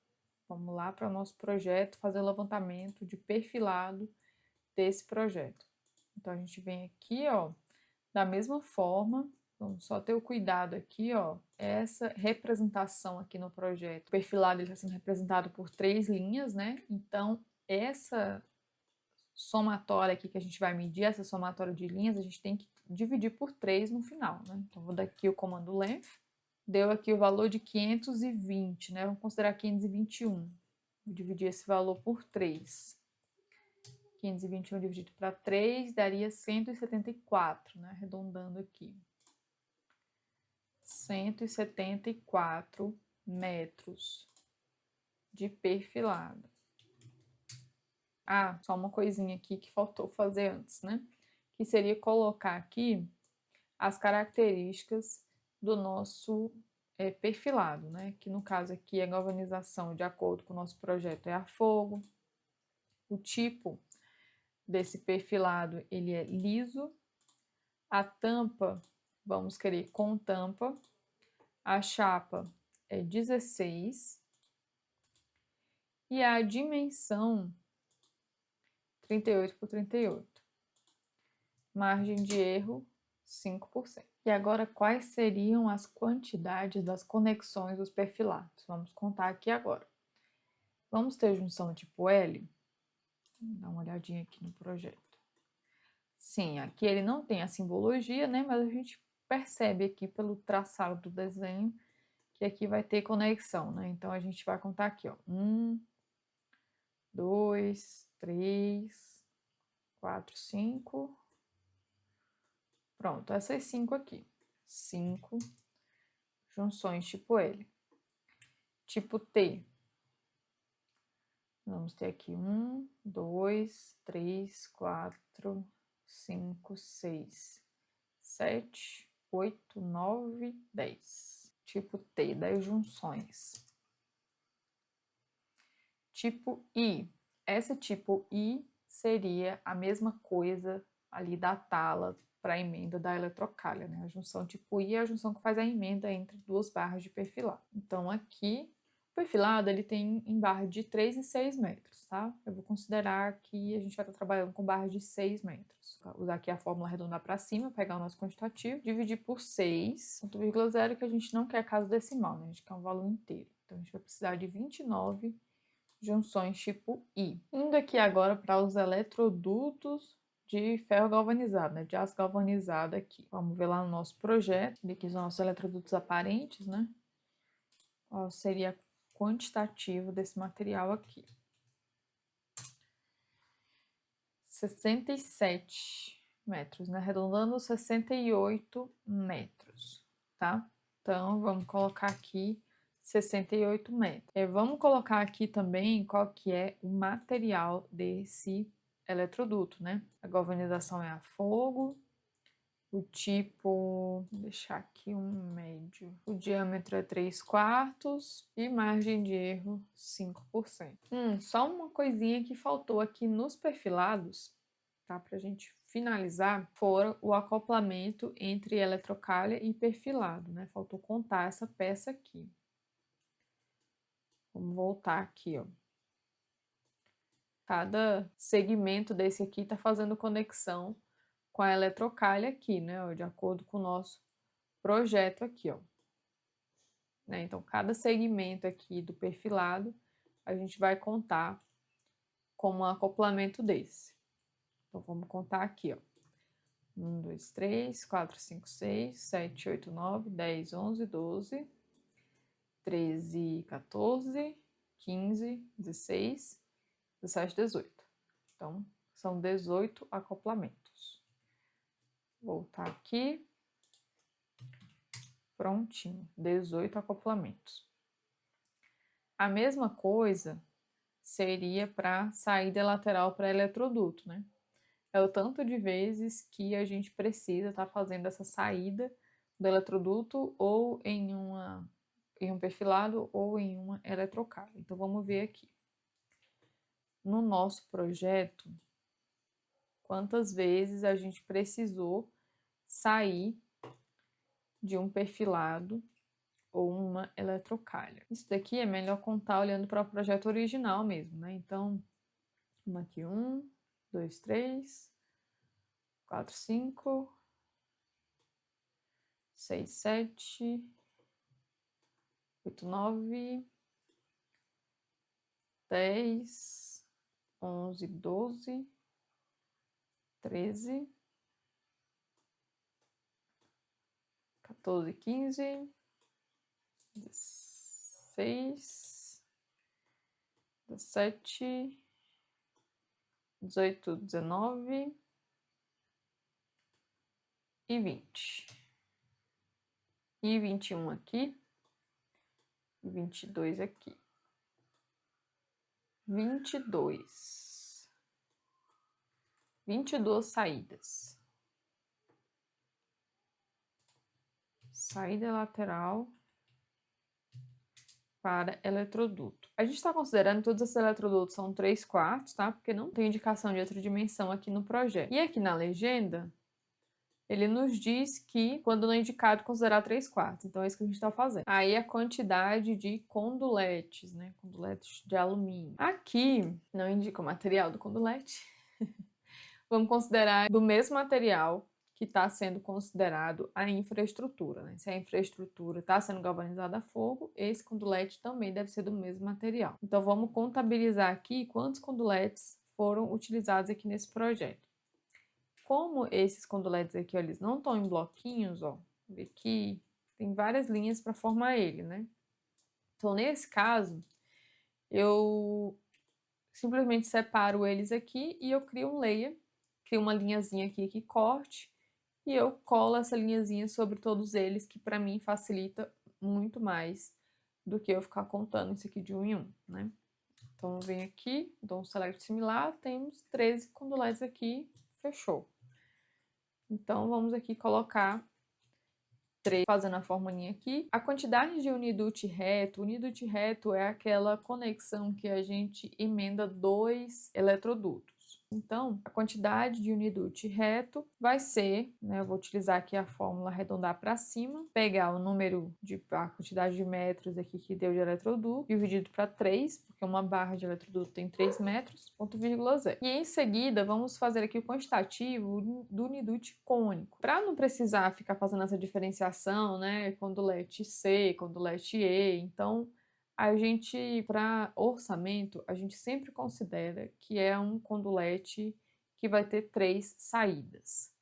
Vamos lá para o nosso projeto fazer o levantamento de perfilado desse projeto. Então a gente vem aqui, ó, da mesma forma, vamos só ter o cuidado aqui, ó, essa representação aqui no projeto. O perfilado ele está sendo representado por 3 linhas, né? Então essa somatória aqui que a gente vai medir, essa somatória de linhas, a gente tem que dividir por 3 no final, né? Então vou dar aqui o comando length, deu aqui o valor de 520, né? Vamos considerar 521. Vou dividir esse valor por 3. 521 dividido para 3 daria 174, né? Arredondando aqui. 174 metros de perfilado. Ah, só uma coisinha aqui que faltou fazer antes, né? Que seria colocar aqui as características do nosso perfilado, né? Que no caso aqui a galvanização, de acordo com o nosso projeto, é a fogo. O tipo desse perfilado, ele é liso. A tampa, vamos querer com tampa. A chapa é 16. E a dimensão, 38 por 38. Margem de erro, 5%. E agora, quais seriam as quantidades das conexões dos perfilados? Vamos contar aqui agora. Vamos ter junção tipo L? Vamos dar uma olhadinha aqui no projeto. Sim, aqui ele não tem a simbologia, né? Mas a gente percebe aqui pelo traçado do desenho que aqui vai ter conexão, né? Então a gente vai contar aqui, ó. 1, 2, 3, 4, 5. Pronto, essas 5 aqui. 5 junções tipo L. Tipo T. Vamos ter aqui 1, 2, 3, 4, 5, 6, 7, 8, 9, 10. Tipo T, 10 junções. Tipo I. Essa tipo I seria a mesma coisa ali da tala para a emenda da eletrocalha, né? A junção tipo I é a junção que faz a emenda entre duas barras de perfilado. Então, aqui, o perfilado ele tem em barra de 3 e 6 metros, tá? Eu vou considerar que a gente vai estar trabalhando com barra de 6 metros. Vou usar aqui a fórmula arredondar para cima, pegar o nosso quantitativo, dividir por 6, 0,0, que a gente não quer caso decimal, né? A gente quer um valor inteiro. Então, a gente vai precisar de 29 junções tipo I. Indo aqui agora para os eletrodutos de ferro galvanizado, né, de aço galvanizado aqui. Vamos ver lá no nosso projeto, aqui os nossos eletrodutos aparentes, né? Qual seria quantitativo desse material aqui? 67 metros, né? Arredondando 68 metros, tá? Então, vamos colocar aqui 68 metros. Vamos colocar aqui também qual que é o material desse eletroduto, né? A galvanização é a fogo, o tipo, vou deixar aqui um médio. O diâmetro é 3/4 e margem de erro 5%. Só uma coisinha que faltou aqui nos perfilados, tá? Pra gente finalizar, fora o acoplamento entre eletrocalha e perfilado, né? Faltou contar essa peça aqui. Vamos voltar aqui, ó. Cada segmento desse aqui está fazendo conexão com a eletrocalha aqui, né? Ó, de acordo com o nosso projeto aqui, ó. Né? Então, cada segmento aqui do perfilado, a gente vai contar como um acoplamento desse. Então, vamos contar aqui, ó. 1, 2, 3, 4, 5, 6, 7, 8, 9, 10, 11, 12, 13, 14, 15, 16, 17, 18. Então, são 18 acoplamentos. Vou voltar aqui. Prontinho, 18 acoplamentos. A mesma coisa seria para saída lateral para eletroduto, né? É o tanto de vezes que a gente precisa estar fazendo essa saída do eletroduto ou em um perfilado ou em uma eletrocalha. Então, vamos ver aqui. No nosso projeto, quantas vezes a gente precisou sair de um perfilado ou uma eletrocalha. Isso daqui é melhor contar olhando para o projeto original mesmo, né? Então, vamos aqui, 1, 2, 3, 4, 5, 6, 7, 8, 9, 10, 11, 12, 13, 14, 15, 16, 17, 18, 19 e 20. E 21 aqui. E 22 aqui. 22. 22 saídas. Saída lateral para eletroduto. A gente está considerando que todos esses eletrodutos são 3/4, tá? Porque não tem indicação de outra dimensão aqui no projeto. E aqui na legenda, ele nos diz que, quando não é indicado, considerar 3/4. Então, é isso que a gente está fazendo. Aí, a quantidade de conduletes, né? Conduletes de alumínio. Aqui, não indica o material do condulete. Vamos considerar do mesmo material que está sendo considerado a infraestrutura, né? Se a infraestrutura está sendo galvanizada a fogo, esse condulete também deve ser do mesmo material. Então, vamos contabilizar aqui quantos conduletes foram utilizados aqui nesse projeto. Como esses conduletes aqui, ó, eles não estão em bloquinhos, ó, aqui tem várias linhas para formar ele, né? Então, nesse caso, eu simplesmente separo eles aqui e eu crio um layer, crio uma linhazinha aqui que corte, e eu colo essa linhazinha sobre todos eles, que para mim facilita muito mais do que eu ficar contando isso aqui de um em um, né? Então, eu venho aqui, dou um select similar, temos 13 conduletes aqui, fechou. Então, vamos aqui colocar 3, fazendo a formulinha aqui. A quantidade de unidute reto é aquela conexão que a gente emenda 2 eletrodutos. Então, a quantidade de unidute reto vai ser, né, eu vou utilizar aqui a fórmula arredondar para cima, pegar o número a quantidade de metros aqui que deu de eletroduto, dividido para 3, porque uma barra de eletroduto tem 3 metros, ponto vírgula zero. E em seguida, vamos fazer aqui o quantitativo do unidute cônico. Para não precisar ficar fazendo essa diferenciação, né, condulete C, condulete E, então a gente, para orçamento, a gente sempre considera que é um condulete que vai ter 3 saídas.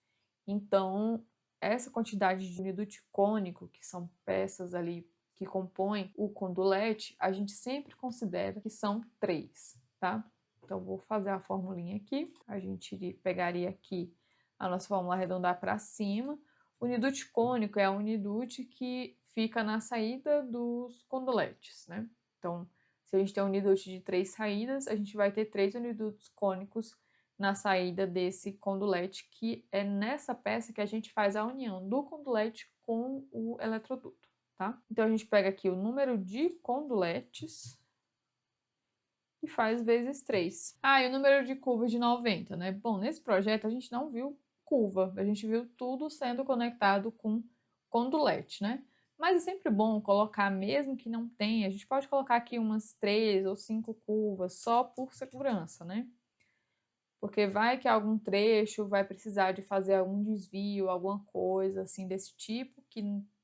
Então, essa quantidade de unidute cônico, que são peças ali que compõem o condulete, a gente sempre considera que são 3, tá? Então, vou fazer a formulinha aqui. A gente pegaria aqui a nossa fórmula arredondar para cima. O unidute cônico é a unidute que fica na saída dos conduletes, né? Então, se a gente tem um unidute de 3 saídas, a gente vai ter 3 unidutos cônicos na saída desse condulete, que é nessa peça que a gente faz a união do condulete com o eletroduto, tá? Então, a gente pega aqui o número de conduletes e faz vezes 3. Ah, e o número de curvas de 90, né? Bom, nesse projeto a gente não viu curva, a gente viu tudo sendo conectado com condulete, né? Mas é sempre bom colocar, mesmo que não tenha, a gente pode colocar aqui umas 3 ou 5 curvas só por segurança, né? Porque vai que algum trecho vai precisar de fazer algum desvio, alguma coisa assim desse tipo, que,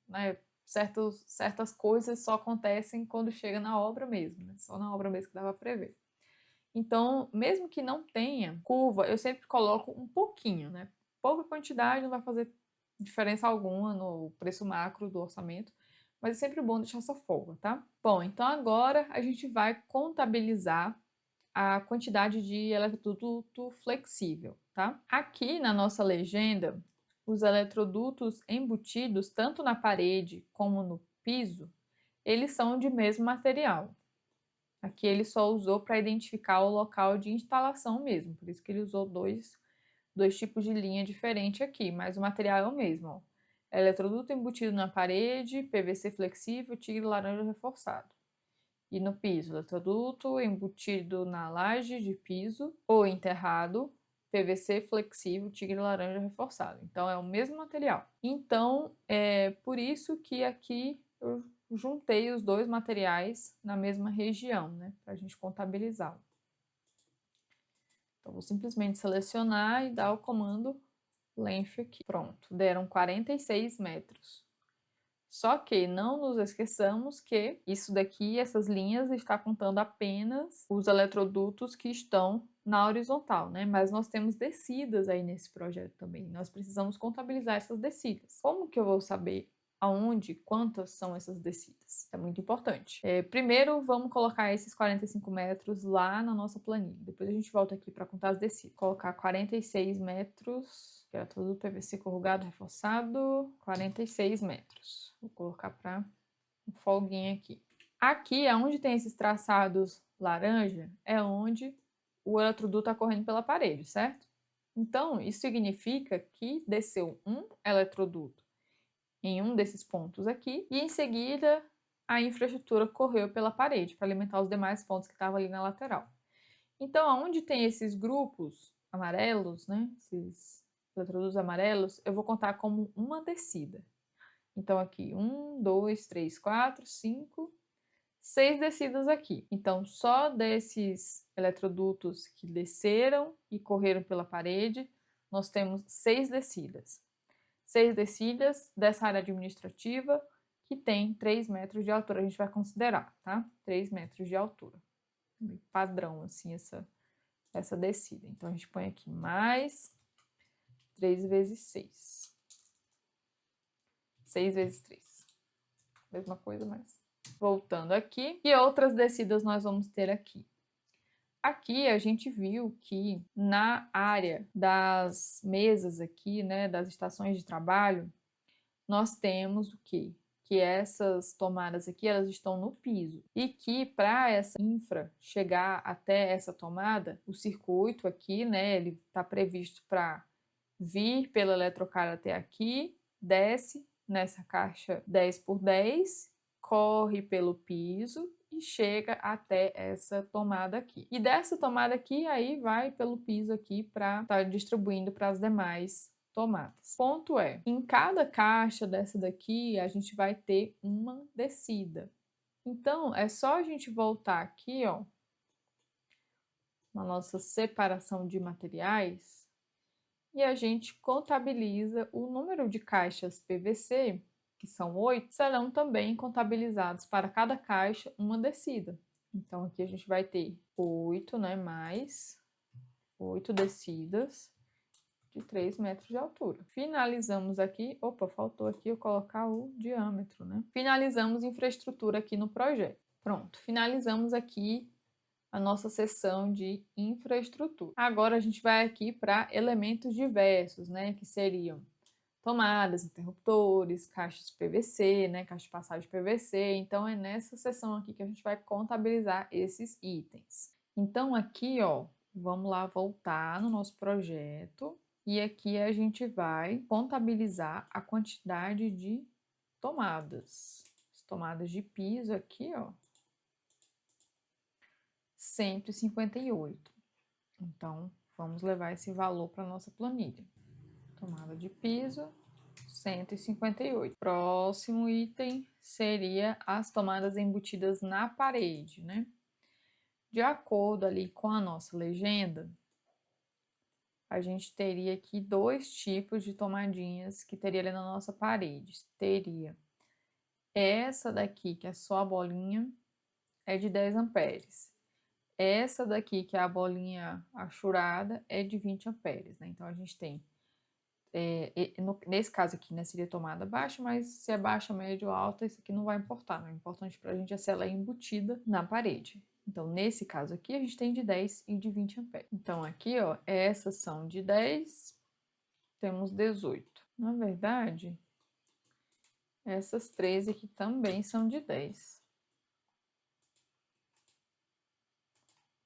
né, certas coisas só acontecem quando chega na obra mesmo, né? Só na obra mesmo que dá para prever. Então, mesmo que não tenha curva, eu sempre coloco um pouquinho, né? Pouca quantidade não vai fazer diferença alguma no preço macro do orçamento, mas é sempre bom deixar essa folga, tá? Bom, então agora a gente vai contabilizar a quantidade de eletroduto flexível, tá? Aqui na nossa legenda, os eletrodutos embutidos tanto na parede como no piso, eles são de mesmo material. Aqui ele só usou para identificar o local de instalação mesmo, por isso que ele usou dois tipos de linha diferente aqui, mas o material é o mesmo, ó. Eletroduto embutido na parede, PVC flexível, tigre laranja reforçado. E no piso, eletroduto embutido na laje de piso ou enterrado, PVC flexível, tigre laranja reforçado. Então é o mesmo material. Então é por isso que aqui eu juntei os dois materiais na mesma região, né, para a gente contabilizar. Então vou simplesmente selecionar e dar o comando length aqui. Pronto, deram 46 metros. Só que não nos esqueçamos que isso daqui, essas linhas, está contando apenas os eletrodutos que estão na horizontal, né? Mas nós temos descidas aí nesse projeto também. Nós precisamos contabilizar essas descidas. Como que eu vou saber aonde, quantas são essas descidas? É muito importante. Primeiro, vamos colocar esses 45 metros lá na nossa planilha. Depois a gente volta aqui para contar as descidas. Colocar 46 metros... que é todo PVC corrugado reforçado, 46 metros. Vou colocar para um folguinho aqui. Aqui, onde tem esses traçados laranja, é onde o eletroduto está correndo pela parede, certo? Então, isso significa que desceu um eletroduto em um desses pontos aqui e, em seguida, a infraestrutura correu pela parede para alimentar os demais pontos que estavam ali na lateral. Então, onde tem esses grupos amarelos, né, esses eletrodutos amarelos, eu vou contar como uma descida. Então, aqui, 1, 2, 3, 4, 5, 6 descidas aqui. Então, só desses eletrodutos que desceram e correram pela parede, nós temos 6 descidas. 6 descidas dessa área administrativa que tem 3 metros de altura, a gente vai considerar, tá? 3 metros de altura. Padrão, assim, essa descida. Então, a gente põe aqui mais 3 vezes 6. 6 vezes 3. Mesma coisa, mas... Voltando aqui. E outras descidas nós vamos ter aqui. Aqui a gente viu que na área das mesas aqui, né, das estações de trabalho, nós temos o quê? Que essas tomadas aqui, elas estão no piso. E que para essa infra chegar até essa tomada, o circuito aqui, né, ele está previsto para vir pelo eletrocar até aqui, desce, nessa caixa 10 por 10, corre pelo piso e chega até essa tomada aqui. E dessa tomada aqui, aí vai pelo piso aqui para estar distribuindo para as demais tomadas. Ponto é, em cada caixa dessa daqui, a gente vai ter uma descida. Então, é só a gente voltar aqui, ó, na nossa separação de materiais, e a gente contabiliza o número de caixas PVC, que são 8, serão também contabilizados para cada caixa uma descida. Então, aqui a gente vai ter 8, né, mais 8 descidas de 3 metros de altura. Finalizamos aqui, opa, faltou aqui eu colocar o diâmetro, né? Finalizamos infraestrutura aqui no projeto. Pronto, finalizamos aqui a nossa seção de infraestrutura. Agora a gente vai aqui para elementos diversos, né, que seriam tomadas, interruptores, caixas de PVC, né, caixa de passagem de PVC. Então é nessa seção aqui que a gente vai contabilizar esses itens. Então aqui, ó, vamos lá voltar no nosso projeto e aqui a gente vai contabilizar a quantidade de tomadas. As tomadas de piso aqui, ó, 158. Então, vamos levar esse valor para a nossa planilha. Tomada de piso, 158. Próximo item seria as tomadas embutidas na parede, né? De acordo ali com a nossa legenda, a gente teria aqui 2 tipos de tomadinhas que teria ali na nossa parede. Teria essa daqui, que é só a bolinha, é de 10 amperes. Essa daqui, que é a bolinha achurada, é de 20 amperes, né? Então, a gente tem, nesse caso aqui, né, seria tomada baixa, mas se é baixa, média ou alta, isso aqui não vai importar, né? O importante pra gente é se ela é embutida na parede. Então, nesse caso aqui, a gente tem de 10 e de 20 amperes. Então, aqui, ó, essas são de 10, temos 18. Na verdade, essas 13 aqui também são de 10.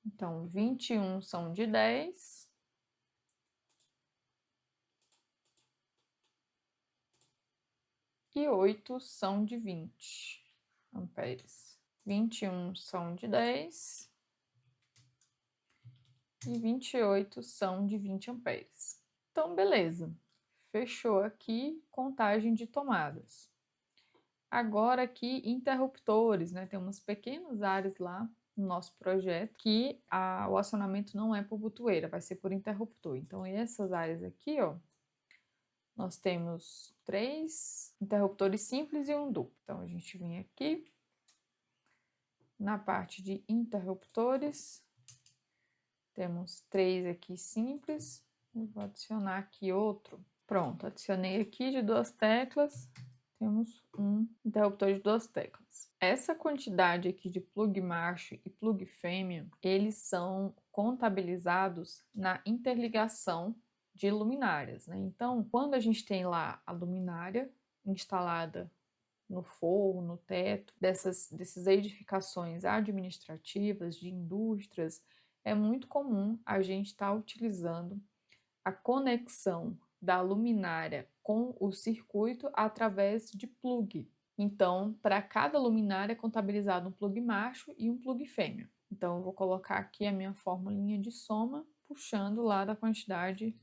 Então, 21 são de 10. E 8 são de 20 amperes. 21 são de 10. E 28 são de 20 amperes. Então, beleza. Fechou aqui contagem de tomadas. Agora aqui, interruptores, né? Tem umas pequenas áreas lá no nosso projeto que o acionamento não é por botoeira, vai ser por interruptor. Então, essas áreas aqui, ó, nós temos 3 interruptores simples e um duplo. Então, a gente vem aqui na parte de interruptores, temos 3 aqui simples. Eu vou adicionar aqui outro. Pronto, adicionei aqui de 2 teclas. Temos um interruptor de 2 teclas. Essa quantidade aqui de plug macho e plug fêmea, eles são contabilizados na interligação de luminárias, né? Então, quando a gente tem lá a luminária instalada no forro, no teto, dessas edificações administrativas, de indústrias, é muito comum a gente estar utilizando a conexão da luminária com o circuito através de plug. Então, para cada luminária é contabilizado um plug macho e um plug fêmea. Então, eu vou colocar aqui a minha formulinha de soma, puxando lá da quantidade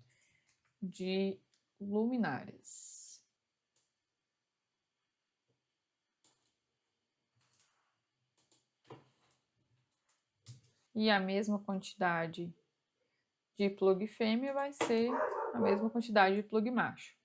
de luminárias. E a mesma quantidade de plug fêmea vai ser a mesma quantidade de plug macho.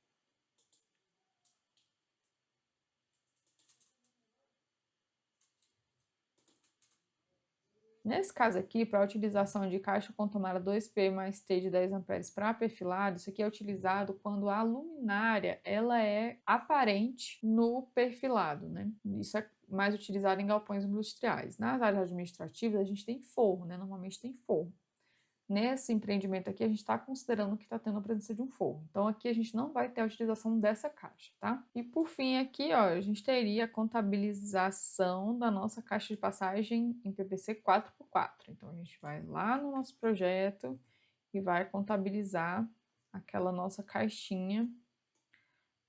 Nesse caso aqui, para a utilização de caixa com tomada 2P mais T de 10 amperes para perfilado, isso aqui é utilizado quando a luminária ela é aparente no perfilado, né? Isso é mais utilizado em galpões industriais. Nas áreas administrativas, a gente tem forro, né? Normalmente tem forro. Nesse empreendimento aqui, a gente está considerando que está tendo a presença de um forro. Então, aqui a gente não vai ter a utilização dessa caixa, tá? E por fim, aqui, ó, a gente teria a contabilização da nossa caixa de passagem em PVC 4x4. Então, a gente vai lá no nosso projeto e vai contabilizar aquela nossa caixinha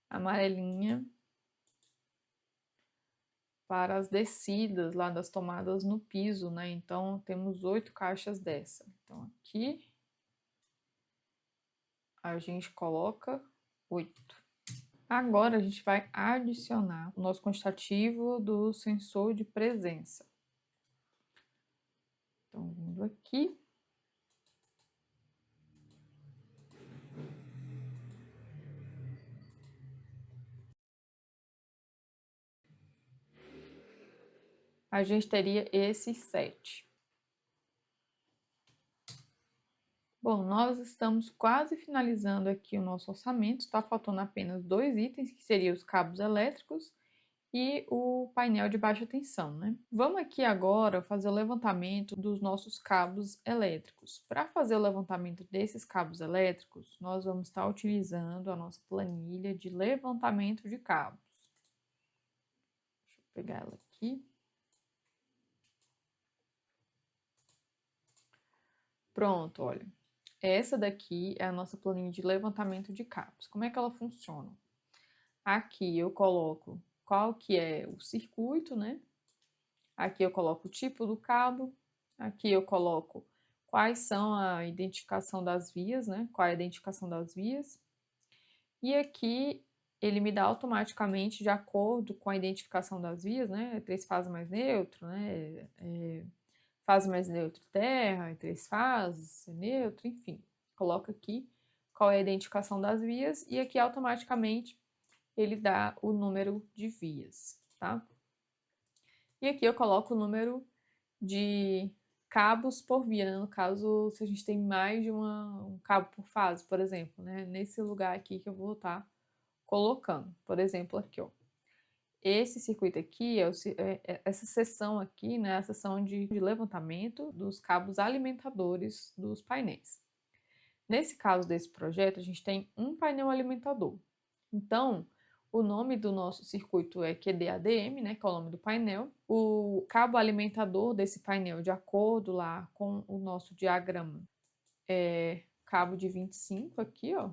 amarelinha para as descidas lá das tomadas no piso, né? Então, temos 8 caixas dessa. Então, aqui a gente coloca 8. Agora, a gente vai adicionar o nosso quantitativo do sensor de presença. Então, vindo aqui. A gente teria esses 7. Bom, nós estamos quase finalizando aqui o nosso orçamento, está faltando apenas 2 itens, que seriam os cabos elétricos e o painel de baixa tensão, né? Vamos aqui agora fazer o levantamento dos nossos cabos elétricos. Para fazer o levantamento desses cabos elétricos, nós vamos estar utilizando a nossa planilha de levantamento de cabos. Deixa eu pegar ela aqui. Pronto, olha. Essa daqui é a nossa planilha de levantamento de cabos. Como é que ela funciona? Aqui eu coloco qual que é o circuito, né? Aqui eu coloco o tipo do cabo. Aqui eu coloco quais são a identificação das vias, né? Qual é a identificação das vias. E aqui ele me dá automaticamente, de acordo com a identificação das vias, né? 3 fases mais neutro, né? Fase mais neutro terra, 3 fases, neutro, enfim. Coloco aqui qual é a identificação das vias e aqui automaticamente ele dá o número de vias, tá? E aqui eu coloco o número de cabos por via, né? No caso, se a gente tem mais de um cabo por fase, por exemplo, né? Nesse lugar aqui que eu vou estar colocando. Por exemplo, aqui, ó. Esse circuito aqui, essa seção aqui, né? A seção de levantamento dos cabos alimentadores dos painéis. Nesse caso desse projeto, a gente tem um painel alimentador. Então, o nome do nosso circuito é QDADM, né, que é o nome do painel. O cabo alimentador desse painel, de acordo lá com o nosso diagrama, é cabo de 25 aqui, ó.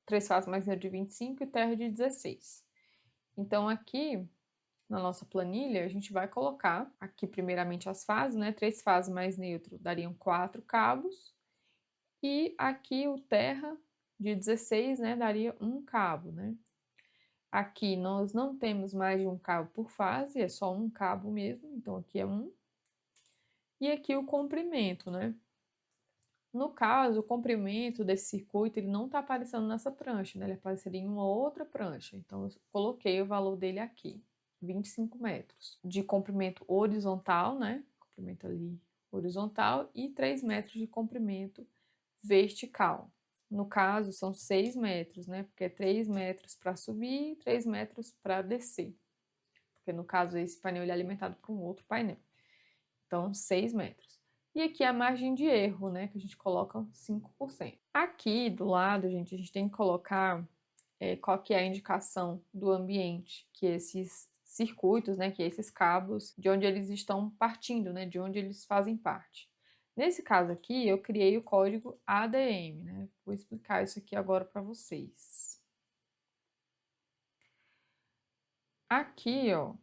3 fases mais neutro de 25 e terra de 16. Então, aqui na nossa planilha, a gente vai colocar aqui primeiramente as fases, né? 3 fases mais neutro dariam 4 cabos. E aqui o terra de 16, né, daria um cabo, né? Aqui nós não temos mais de um cabo por fase, é só um cabo mesmo, então aqui é um. E aqui o comprimento, né? No caso, o comprimento desse circuito, ele não está aparecendo nessa prancha, né? Ele apareceria em uma outra prancha. Então, eu coloquei o valor dele aqui, 25 metros. De comprimento horizontal, né? Comprimento ali horizontal e 3 metros de comprimento vertical. No caso, são 6 metros, né? Porque é 3 metros para subir e 3 metros para descer. Porque no caso, esse painel ele é alimentado por um outro painel. Então, 6 metros. E aqui a margem de erro, né? Que a gente coloca 5%. Aqui do lado, gente, a gente tem que colocar qual que é a indicação do ambiente que esses circuitos, né? Que esses cabos, de onde eles estão partindo, né? De onde eles fazem parte. Nesse caso aqui, eu criei o código ADM, né? Vou explicar isso aqui agora para vocês. Aqui, ó,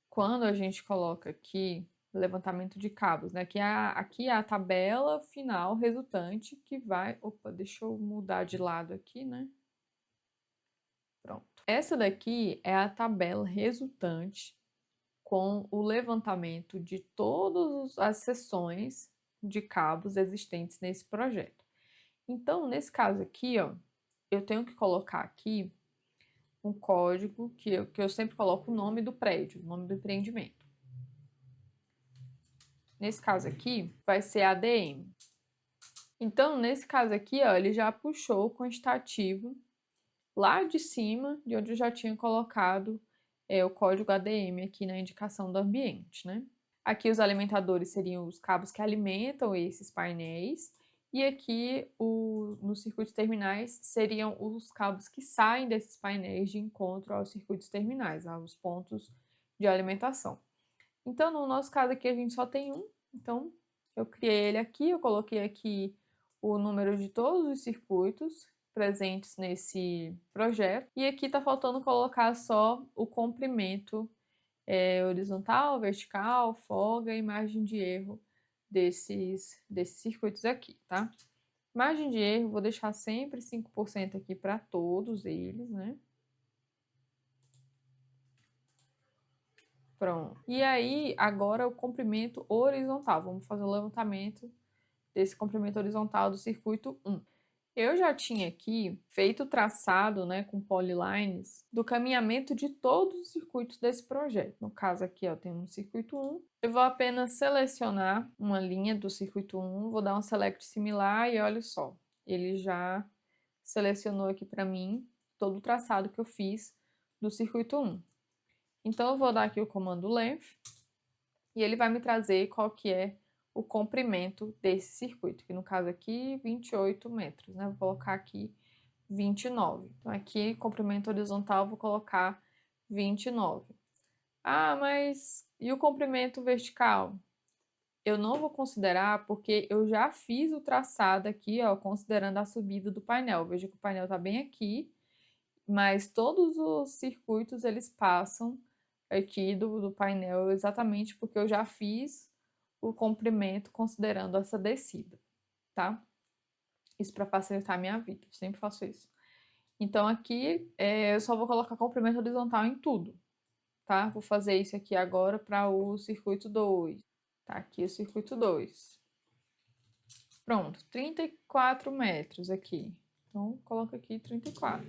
quando a gente coloca aqui levantamento de cabos, né? Aqui é a tabela final resultante que vai... Opa, deixa eu mudar de lado aqui, né? Pronto. Essa daqui é a tabela resultante com o levantamento de todas as seções de cabos existentes nesse projeto. Então, nesse caso aqui, ó, eu tenho que colocar aqui um código que eu sempre coloco o nome do prédio, o nome do empreendimento. Nesse caso aqui, vai ser ADM. Então, nesse caso aqui, ó, ele já puxou o quantitativo lá de cima, de onde eu já tinha colocado o código ADM aqui na indicação do ambiente, né? Aqui os alimentadores seriam os cabos que alimentam esses painéis, e aqui nos circuitos terminais seriam os cabos que saem desses painéis de encontro aos circuitos terminais, aos pontos de alimentação. Então, no nosso caso aqui, a gente só tem um, então eu criei ele aqui, eu coloquei aqui o número de todos os circuitos presentes nesse projeto. E aqui tá faltando colocar só o comprimento horizontal, vertical, folga e margem de erro desses circuitos aqui, tá? Margem de erro, vou deixar sempre 5% aqui para todos eles, né? Pronto. E aí, agora o comprimento horizontal. Vamos fazer o levantamento desse comprimento horizontal do circuito 1. Eu já tinha aqui feito o traçado, né, com polylines, do caminhamento de todos os circuitos desse projeto. No caso aqui, ó, tem um circuito 1. Eu vou apenas selecionar uma linha do circuito 1, vou dar um select similar e olha só, ele já selecionou aqui para mim todo o traçado que eu fiz do circuito 1. Então, eu vou dar aqui o comando length e ele vai me trazer qual que é o comprimento desse circuito, que no caso aqui, 28 metros, né? Vou colocar aqui 29. Então, aqui, comprimento horizontal, vou colocar 29. Ah, mas e o comprimento vertical? Eu não vou considerar porque eu já fiz o traçado aqui, ó, considerando a subida do painel. Veja que o painel tá bem aqui, mas todos os circuitos, eles passam aqui do painel exatamente porque eu já fiz o comprimento considerando essa descida, tá? Isso para facilitar a minha vida, eu sempre faço isso. Então aqui eu só vou colocar comprimento horizontal em tudo, tá? Vou fazer isso aqui agora para o circuito 2. Tá aqui o circuito 2. Pronto, 34 metros aqui. Então, coloca aqui 34.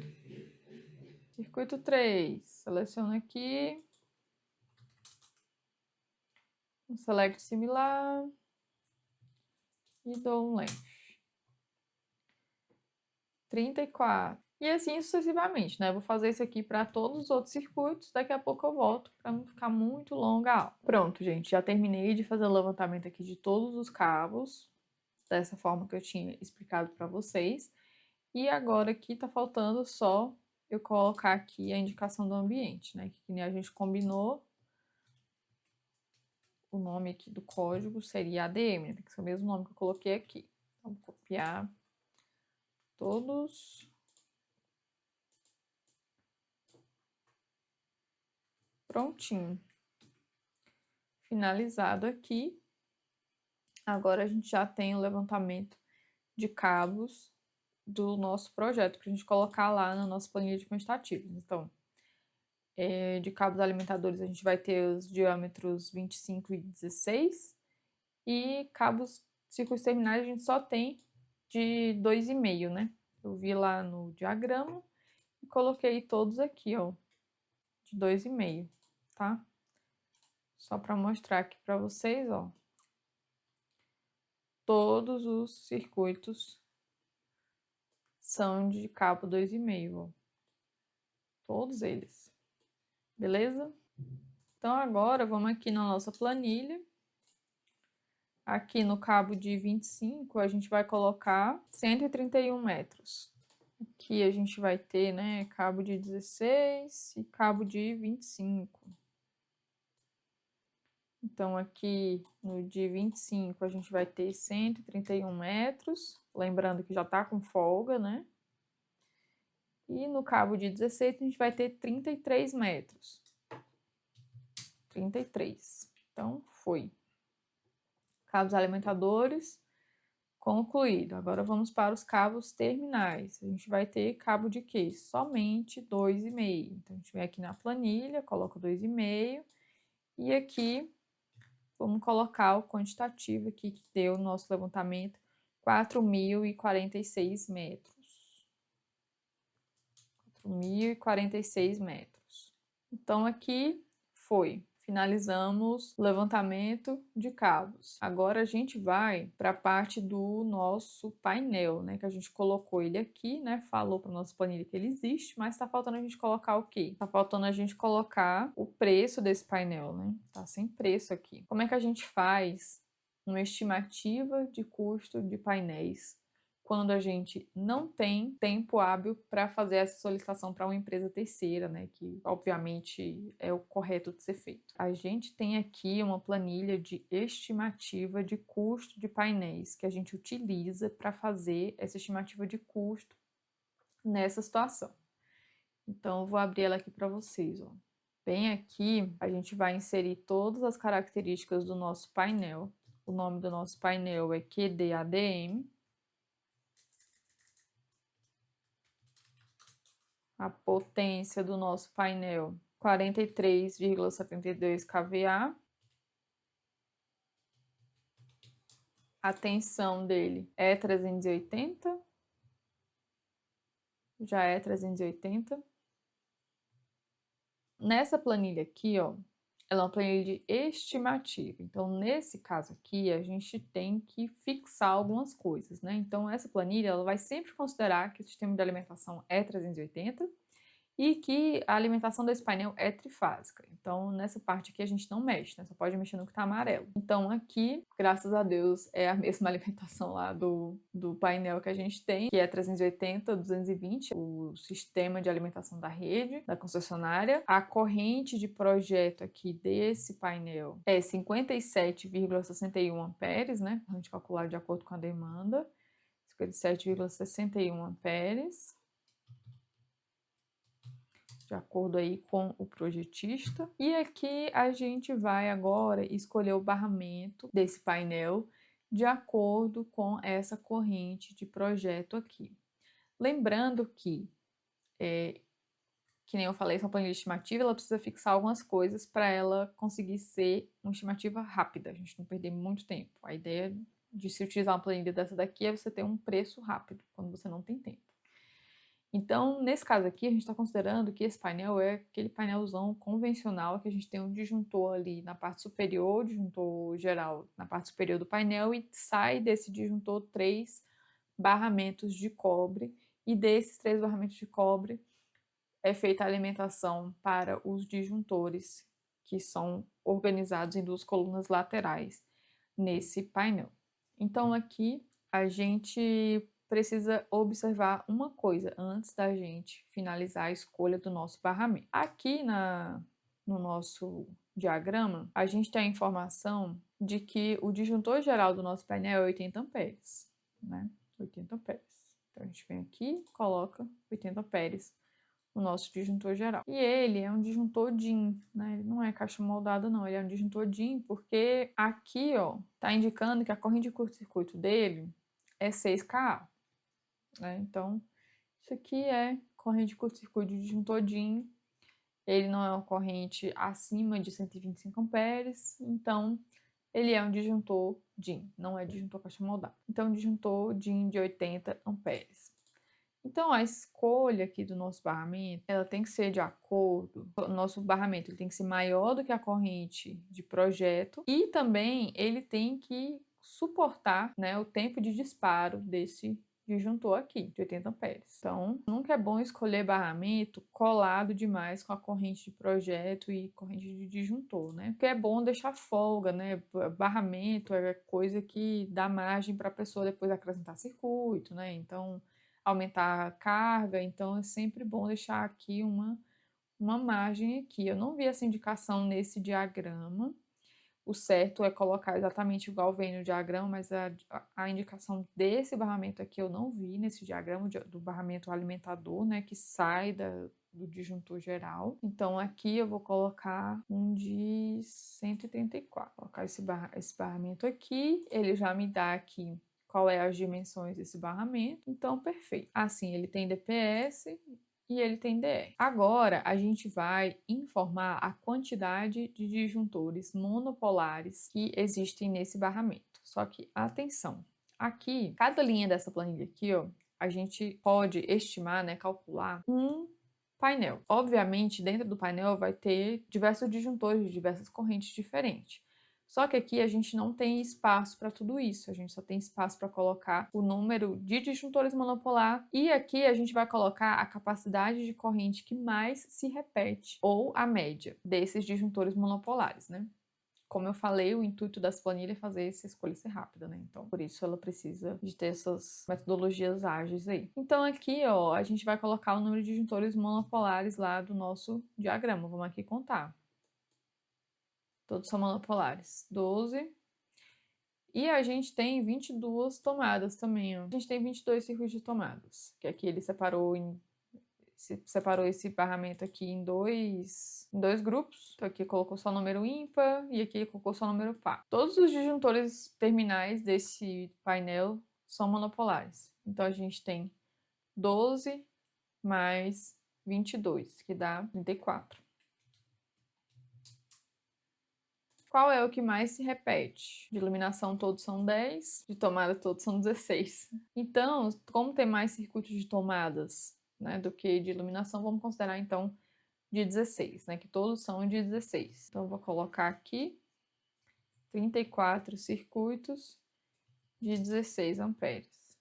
Circuito 3, seleciono aqui. Um select similar. E dou um length. 34. E assim sucessivamente, né? Eu vou fazer isso aqui para todos os outros circuitos. Daqui a pouco eu volto para não ficar muito longa a aula. Pronto, gente. Já terminei de fazer o levantamento aqui de todos os cabos. Dessa forma que eu tinha explicado para vocês. E agora aqui tá faltando só eu colocar aqui a indicação do ambiente, né? Que nem a gente combinou. O nome aqui do código seria ADM, né? Tem que ser o mesmo nome que eu coloquei aqui. Então, vou copiar todos. Prontinho. Finalizado aqui. Agora a gente já tem o levantamento de cabos do nosso projeto para a gente colocar lá na nossa planilha de quantitativos. Então, de cabos alimentadores a gente vai ter os diâmetros 25 e 16 e cabos círculos terminais a gente só tem de 2,5, né? Eu vi lá no diagrama e coloquei todos aqui, ó, de 2,5, tá? Só para mostrar aqui para vocês, ó. Todos os circuitos são de cabo 2,5, ó. Todos eles. Beleza? Então, agora, vamos aqui na nossa planilha. Aqui no cabo de 25, a gente vai colocar 131 metros. Aqui a gente vai ter, né, cabo de 16 e cabo de 25. Então, aqui no de 25, a gente vai ter 131 metros. Lembrando que já tá com folga, né? E no cabo de 16, a gente vai ter 33 metros. 33. Então, foi. Cabos alimentadores, concluído. Agora vamos para os cabos terminais. A gente vai ter cabo de quê? Somente 2,5. Então, a gente vem aqui na planilha, coloca 2,5. E aqui, vamos colocar o quantitativo aqui que deu o nosso levantamento, 4.046 metros. 4.046 metros. Então, aqui foi. Finalizamos o levantamento de cabos. Agora a gente vai para a parte do nosso painel, né? Que a gente colocou ele aqui, né? Falou para nossa planilha que ele existe, mas está faltando a gente colocar o quê? Tá faltando a gente colocar o preço desse painel, né? Tá sem preço aqui. Como é que a gente faz uma estimativa de custo de painéis quando a gente não tem tempo hábil para fazer essa solicitação para uma empresa terceira, né, que obviamente é o correto de ser feito. A gente tem aqui uma planilha de estimativa de custo de painéis que a gente utiliza para fazer essa estimativa de custo nessa situação. Então, eu vou abrir ela aqui para vocês, ó. Bem aqui, a gente vai inserir todas as características do nosso painel. O nome do nosso painel é QDADM. A potência do nosso painel, 43,72 kVA. A tensão dele é 380. Já é 380. Nessa planilha aqui, ó, ela é uma planilha de estimativa. Então, nesse caso aqui, a gente tem que fixar algumas coisas, né? Então, essa planilha, ela vai sempre considerar que o sistema de alimentação é 380 e que a alimentação desse painel é trifásica. Então, nessa parte aqui a gente não mexe, né? Só pode mexer no que está amarelo. Então, aqui, graças a Deus, é a mesma alimentação lá do painel que a gente tem, que é 380, 220, o sistema de alimentação da rede, da concessionária. A corrente de projeto aqui desse painel é 57,61 amperes, né? A gente calcular de acordo com a demanda. 57,61 amperes. De acordo aí com o projetista. E aqui a gente vai agora escolher o barramento desse painel de acordo com essa corrente de projeto aqui. Lembrando que nem eu falei, essa planilha estimativa, ela precisa fixar algumas coisas para ela conseguir ser uma estimativa rápida, a gente não perder muito tempo. A ideia de se utilizar uma planilha dessa daqui é você ter um preço rápido, quando você não tem tempo. Então, nesse caso aqui, a gente está considerando que esse painel é aquele painelzão convencional, que a gente tem um disjuntor ali na parte superior, disjuntor geral na parte superior do painel, e sai desse disjuntor 3 barramentos de cobre, e desses 3 barramentos de cobre é feita a alimentação para os disjuntores, que são organizados em 2 colunas laterais nesse painel. Então, aqui a gente precisa observar uma coisa antes da gente finalizar a escolha do nosso barramento. Aqui no nosso diagrama, a gente tem a informação de que o disjuntor geral do nosso painel é 80 amperes, né? 80 amperes. Então, a gente vem aqui, coloca 80 amperes no nosso disjuntor geral. E ele é um disjuntor DIN, né? Ele não é caixa moldada, não. Ele é um disjuntor DIN porque aqui, ó, tá indicando que a corrente de curto-circuito dele é 6 kA. Né? Então, isso aqui é corrente de curto-circuito de disjuntor DIN. Ele não é uma corrente acima de 125 amperes, então ele é um disjuntor DIN, não é disjuntor caixa moldada. Então, disjuntor DIN de 80 amperes. Então, a escolha aqui do nosso barramento, ela tem que ser de acordo, o nosso barramento ele tem que ser maior do que a corrente de projeto e também ele tem que suportar, né, o tempo de disparo desse disjuntor aqui, de 80 amperes. Então, nunca é bom escolher barramento colado demais com a corrente de projeto e corrente de disjuntor, né? Porque é bom deixar folga, né? Barramento é coisa que dá margem para a pessoa depois acrescentar circuito, né? Então, aumentar a carga, então é sempre bom deixar aqui uma margem aqui. Eu não vi essa indicação nesse diagrama. O certo é colocar exatamente igual vem no diagrama, mas a indicação desse barramento aqui eu não vi nesse diagrama do barramento alimentador, né, que sai do disjuntor geral. Então, aqui eu vou colocar um de 134. Vou colocar esse barramento aqui, ele já me dá aqui qual é as dimensões desse barramento. Então, perfeito. Assim, ele tem DPS e ele tem DR. Agora, a gente vai informar a quantidade de disjuntores monopolares que existem nesse barramento. Só que, atenção, aqui, cada linha dessa planilha aqui, ó, a gente pode estimar, né, calcular um painel. Obviamente, dentro do painel vai ter diversos disjuntores de diversas correntes diferentes. Só que aqui a gente não tem espaço para tudo isso, a gente só tem espaço para colocar o número de disjuntores monopolar e aqui a gente vai colocar a capacidade de corrente que mais se repete, ou a média desses disjuntores monopolares, né? Como eu falei, o intuito das planilhas é fazer essa escolha ser rápida, né? Então, por isso ela precisa de ter essas metodologias ágeis aí. Então, aqui, ó, a gente vai colocar o número de disjuntores monopolares lá do nosso diagrama. Vamos aqui contar. Todos são monopolares. 12. E a gente tem 22 tomadas também, ó. A gente tem 22 circuitos de tomadas, que aqui ele separou esse barramento aqui em dois grupos. Então aqui colocou só número ímpar e aqui colocou só número par. Todos os disjuntores terminais desse painel são monopolares. Então a gente tem 12 mais 22, que dá 34. Qual é o que mais se repete? De iluminação todos são 10, de tomada todos são 16. Então, como tem mais circuitos de tomadas, né, do que de iluminação, vamos considerar então de 16, né, que todos são de 16. Então, vou colocar aqui 34 circuitos de 16 amperes.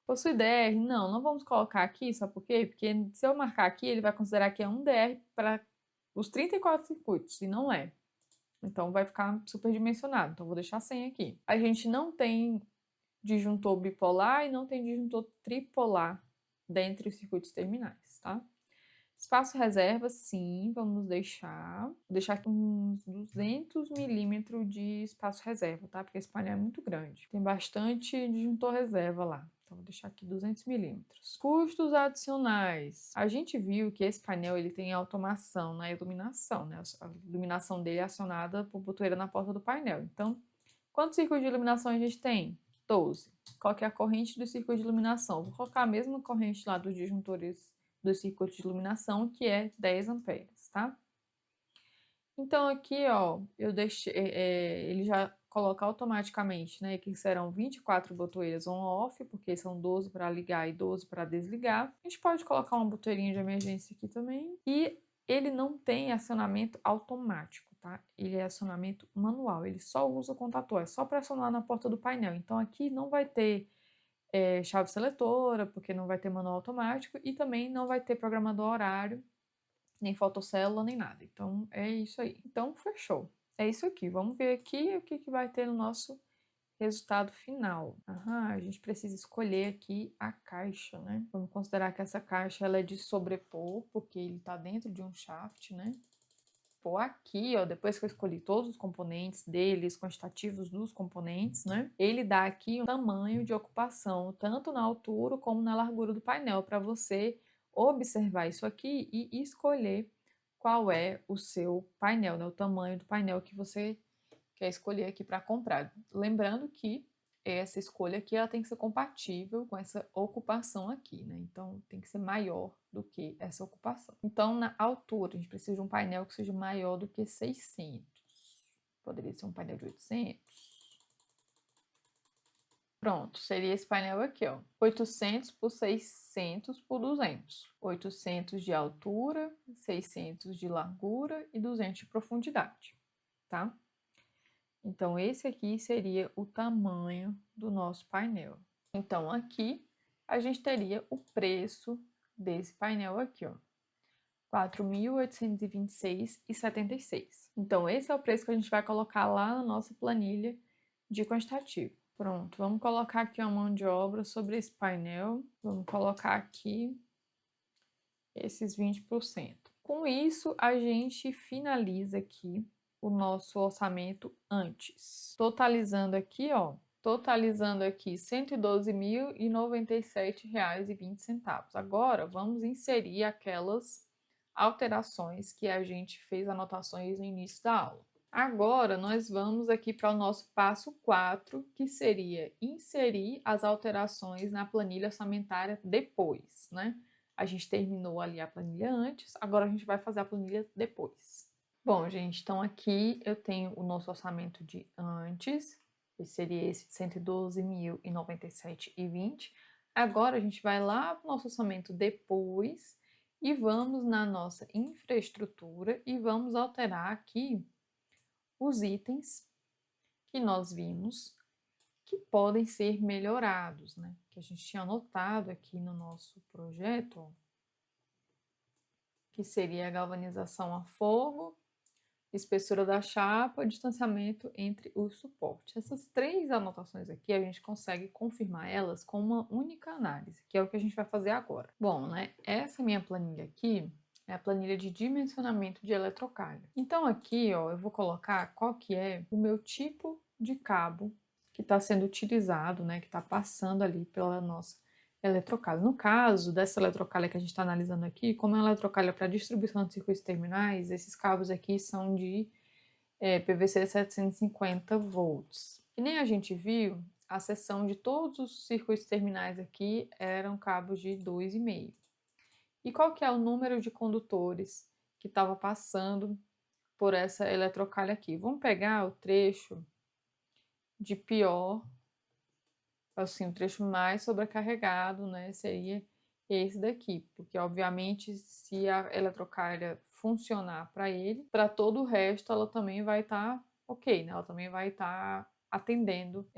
Possui DR? Não vamos colocar aqui, sabe por quê? Porque se eu marcar aqui, ele vai considerar que é um DR para os 34 circuitos, e não é. Então vai ficar superdimensionado. Então vou deixar 100 aqui. A gente não tem disjuntor bipolar e não tem disjuntor tripolar dentre os circuitos terminais, tá? Espaço reserva, sim, vamos deixar. Vou deixar aqui uns 200 milímetros de espaço reserva, tá? Porque esse painel é muito grande. Tem bastante disjuntor reserva lá. Então, vou deixar aqui 200 milímetros. Custos adicionais. A gente viu que esse painel ele tem automação na iluminação, né? A iluminação dele é acionada por botoeira na porta do painel. Então, quantos circuitos de iluminação a gente tem? 12. Qual que é a corrente do circuito de iluminação? Vou colocar a mesma corrente lá dos disjuntores do circuito de iluminação, que é 10 amperes, tá? Então, aqui, ó, eu deixei, ele já coloca automaticamente, né, que serão 24 botoeiras on-off, porque são 12 para ligar e 12 para desligar. A gente pode colocar uma botoeirinha de emergência aqui também. E ele não tem acionamento automático, tá? Ele é acionamento manual, ele só usa o contator, é só pressionar na porta do painel. Então, aqui não vai ter chave seletora, porque não vai ter manual automático, e também não vai ter programador horário, nem fotocélula, nem nada. Então, é isso aí. Então, fechou. É isso aqui. Vamos ver aqui o que vai ter no nosso resultado final. A gente precisa escolher aqui a caixa, né? Vamos considerar que essa caixa ela é de sobrepor, porque ele está dentro de um shaft, né? Pô, aqui, ó, depois que eu escolhi todos os componentes deles, quantitativos dos componentes, né? Ele dá aqui um tamanho de ocupação, tanto na altura como na largura do painel, para você observar isso aqui e escolher qual é o seu painel, né? O tamanho do painel que você quer escolher aqui para comprar. Lembrando que essa escolha aqui ela tem que ser compatível com essa ocupação aqui, né? Então tem que ser maior do que essa ocupação. Então na altura a gente precisa de um painel que seja maior do que 600. Poderia ser um painel de 800. Pronto, seria esse painel aqui, ó. 800 por 600 por 200. 800 de altura, 600 de largura e 200 de profundidade, tá? Então, esse aqui seria o tamanho do nosso painel. Então, aqui a gente teria o preço desse painel aqui, ó. R$ 4.826,76. Então, esse é o preço que a gente vai colocar lá na nossa planilha de quantitativo. Pronto, vamos colocar aqui uma mão de obra sobre esse painel. Vamos colocar aqui esses 20%. Com isso, a gente finaliza aqui o nosso orçamento antes. Totalizando aqui, ó, R$ 112.097,20. Agora, vamos inserir aquelas alterações que a gente fez anotações no início da aula. Agora, nós vamos aqui para o nosso passo 4, que seria inserir as alterações na planilha orçamentária depois, né? A gente terminou ali a planilha antes, agora a gente vai fazer a planilha depois. Bom, gente, então aqui eu tenho o nosso orçamento de antes, que seria esse de 112.097,20. Agora a gente vai lá para o nosso orçamento depois e vamos na nossa infraestrutura e vamos alterar aqui os itens que nós vimos que podem ser melhorados, né? Que a gente tinha anotado aqui no nosso projeto, ó, que seria a galvanização a fogo, espessura da chapa, distanciamento entre os suportes. Essas três anotações aqui, a gente consegue confirmar elas com uma única análise, que é o que a gente vai fazer agora. Bom, né, essa minha planilha aqui é a planilha de dimensionamento de eletrocalho. Então aqui, ó, eu vou colocar qual que é o meu tipo de cabo que está sendo utilizado, né, que está passando ali pela nossa eletrocalha. No caso dessa eletrocalha que a gente está analisando aqui, como é uma eletrocalha para distribuição de circuitos terminais, esses cabos aqui são de PVC 750 volts. E nem a gente viu, a seção de todos os circuitos terminais aqui eram cabos de 2,5. E qual que é o número de condutores que estava passando por essa eletrocalha aqui? Vamos pegar o trecho de pior, assim, o trecho mais sobrecarregado, né, seria esse daqui, porque obviamente se a eletrocalha funcionar para ele, para todo o resto ela também vai estar ok, né? Ela também vai estar atendendo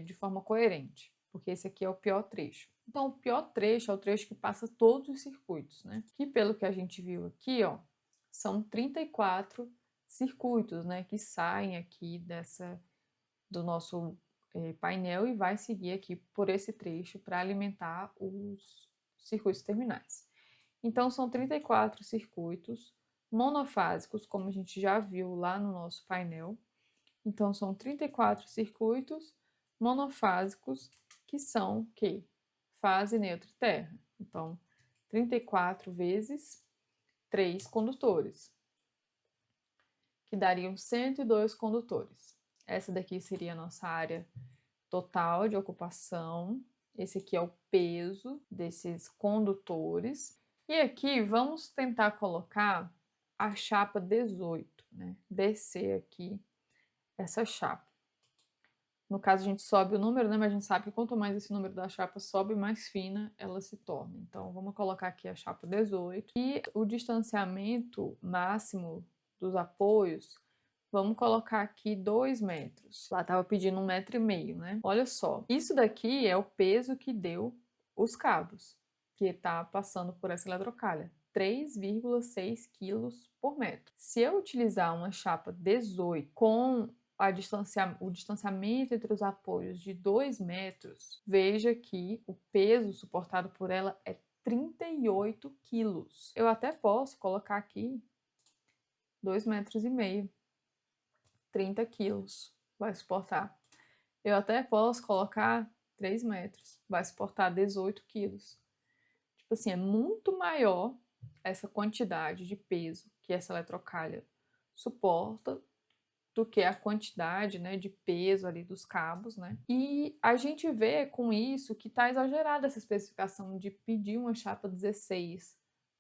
de forma coerente, porque esse aqui é o pior trecho. Então, o pior trecho é o trecho que passa todos os circuitos, né? Que pelo que a gente viu aqui, ó, são 34 circuitos, né, que saem aqui do nosso painel e vai seguir aqui por esse trecho para alimentar os circuitos terminais. Então, são 34 circuitos monofásicos, como a gente já viu lá no nosso painel. Então, são 34 circuitos monofásicos que são que? Fase neutra e terra. Então, 34 vezes 3 condutores, que dariam 102 condutores. Essa daqui seria a nossa área total de ocupação. Esse aqui é o peso desses condutores. E aqui vamos tentar colocar a chapa 18, né? Descer aqui essa chapa. No caso, a gente sobe o número, né? Mas a gente sabe que quanto mais esse número da chapa sobe, mais fina ela se torna. Então, vamos colocar aqui a chapa 18. E o distanciamento máximo dos apoios, vamos colocar aqui 2 metros. Lá estava pedindo 1,5 metro, né? Olha só, isso daqui é o peso que deu os cabos, que está passando por essa eletrocalha. 3,6 quilos por metro. Se eu utilizar uma chapa 18 com o distanciamento entre os apoios de 2 metros, veja que o peso suportado por ela é 38 quilos. Eu até posso colocar aqui 2,5 metros, 30 quilos vai suportar. Eu até posso colocar 3 metros, vai suportar 18 quilos. Tipo assim, é muito maior essa quantidade de peso que essa eletrocalha suporta do que a quantidade, né, de peso ali dos cabos, né? E a gente vê com isso que está exagerada essa especificação de pedir uma chapa 16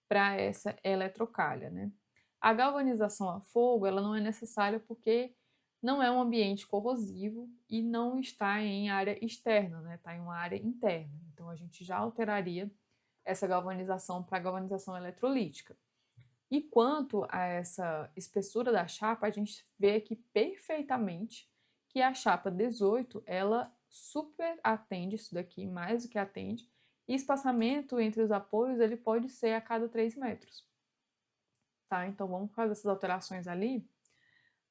para essa eletrocalha, né? A galvanização a fogo, ela não é necessária porque não é um ambiente corrosivo e não está em área externa, né? Está em uma área interna. Então a gente já alteraria essa galvanização para galvanização eletrolítica. E quanto a essa espessura da chapa, a gente vê aqui perfeitamente que a chapa 18, ela super atende isso daqui, mais do que atende, e espaçamento entre os apoios, ele pode ser a cada 3 metros. Tá? Então, vamos fazer essas alterações ali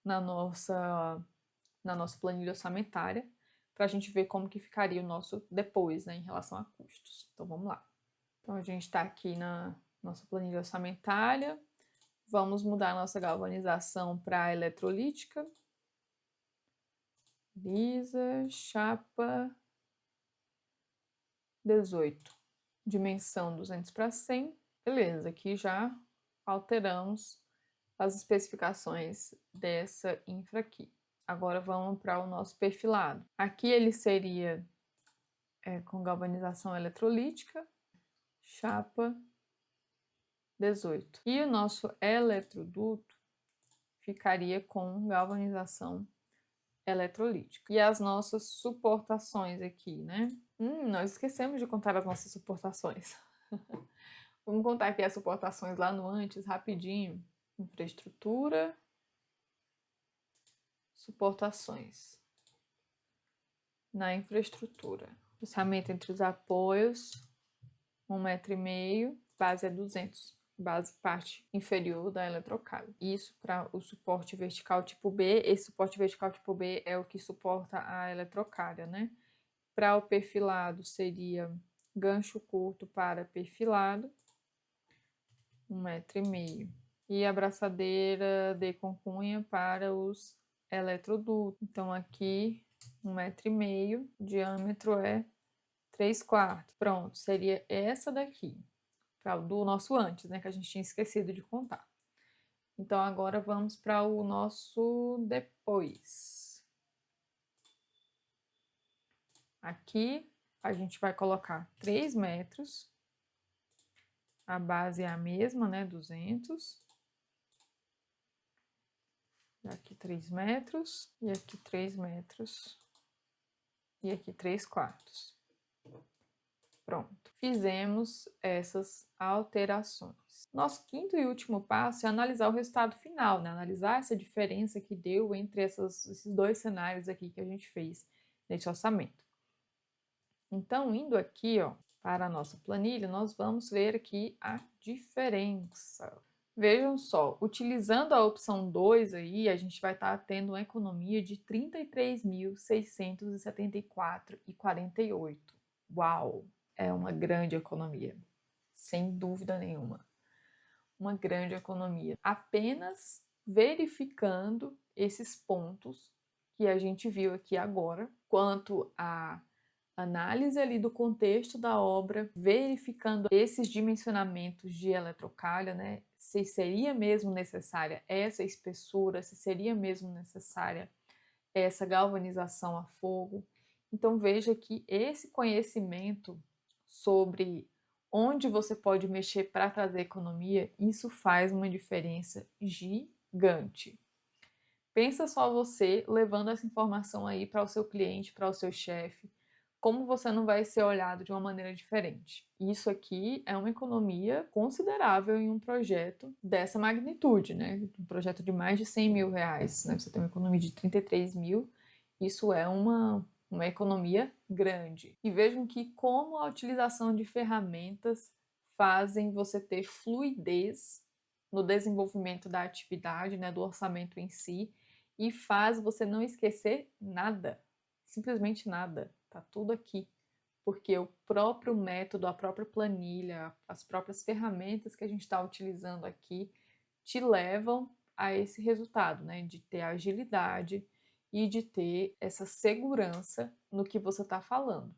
na nossa planilha orçamentária, para a gente ver como que ficaria o nosso depois, né, em relação a custos. Então, vamos lá. Então, a gente está aqui na nossa planilha orçamentária. Vamos mudar a nossa galvanização para eletrolítica. Lisa, chapa 18. Dimensão 200 para 100. Beleza, aqui já alteramos as especificações dessa infra aqui. Agora vamos para o nosso perfilado. Aqui ele seria com galvanização eletrolítica, chapa 18. E o nosso eletroduto ficaria com galvanização eletrolítica. E as nossas suportações aqui, né? Nós esquecemos de contar as nossas suportações. Vamos contar aqui as suportações lá no antes, rapidinho. Infraestrutura, suportações. Na infraestrutura. Orçamento entre os apoios, 1,5 metro, base é 200. Base parte inferior da eletrocalha. Isso para o suporte vertical tipo B. Esse suporte vertical tipo B é o que suporta a eletrocalha, né? Para o perfilado seria gancho curto para perfilado, 1,5 metro. E abraçadeira de concunha para os eletrodutos. Então aqui 1,5 m, diâmetro é 3/4. Pronto, seria essa daqui, do nosso antes, né, que a gente tinha esquecido de contar. Então, agora vamos para o nosso depois. Aqui, a gente vai colocar 3 metros. A base é a mesma, né, 200. Aqui 3 metros, e aqui 3 metros, e aqui 3/4. Pronto, fizemos essas alterações. Nosso quinto e último passo é analisar o resultado final, né? Analisar essa diferença que deu entre esses dois cenários aqui que a gente fez nesse orçamento. Então, indo aqui, ó, para a nossa planilha, nós vamos ver aqui a diferença. Vejam só, utilizando a opção 2 aí, a gente vai estar tendo uma economia de R$ 33.674,48. Uau! É uma grande economia, sem dúvida nenhuma. Uma grande economia. Apenas verificando esses pontos que a gente viu aqui agora, quanto à análise ali do contexto da obra, verificando esses dimensionamentos de eletrocalha, né? Se seria mesmo necessária essa espessura, se seria mesmo necessária essa galvanização a fogo. Então veja que esse conhecimento sobre onde você pode mexer para trazer economia, isso faz uma diferença gigante. Pensa só você levando essa informação aí para o seu cliente, para o seu chefe, como você não vai ser olhado de uma maneira diferente. Isso aqui é uma economia considerável em um projeto dessa magnitude, né? Um projeto de mais de R$100 mil, né? Você tem uma economia de 33 mil, isso é uma economia grande. E vejam que como a utilização de ferramentas fazem você ter fluidez no desenvolvimento da atividade, né, do orçamento em si, e faz você não esquecer nada, simplesmente nada, tá tudo aqui, porque o próprio método, a própria planilha, as próprias ferramentas que a gente está utilizando aqui te levam a esse resultado, né, de ter agilidade e de ter essa segurança no que você está falando,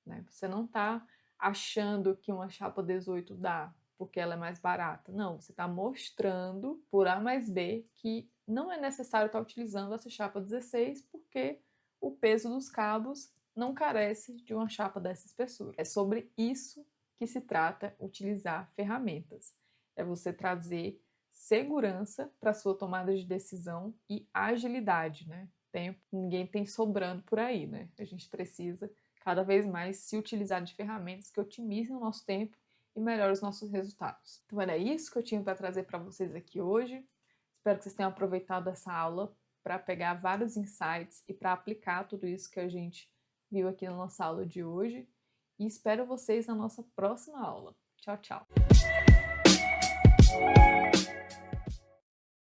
né? Você não está achando que uma chapa 18 dá porque ela é mais barata. Não, você está mostrando por A mais B que não é necessário estar utilizando essa chapa 16 porque o peso dos cabos não carece de uma chapa dessa espessura. É sobre isso que se trata utilizar ferramentas. É você trazer segurança para a sua tomada de decisão e agilidade, né? Tempo, ninguém tem sobrando por aí, né? A gente precisa cada vez mais se utilizar de ferramentas que otimizem o nosso tempo e melhorem os nossos resultados. Então era isso que eu tinha para trazer para vocês aqui hoje. Espero que vocês tenham aproveitado essa aula para pegar vários insights e para aplicar tudo isso que a gente viu aqui na nossa aula de hoje. E espero vocês na nossa próxima aula. Tchau, tchau!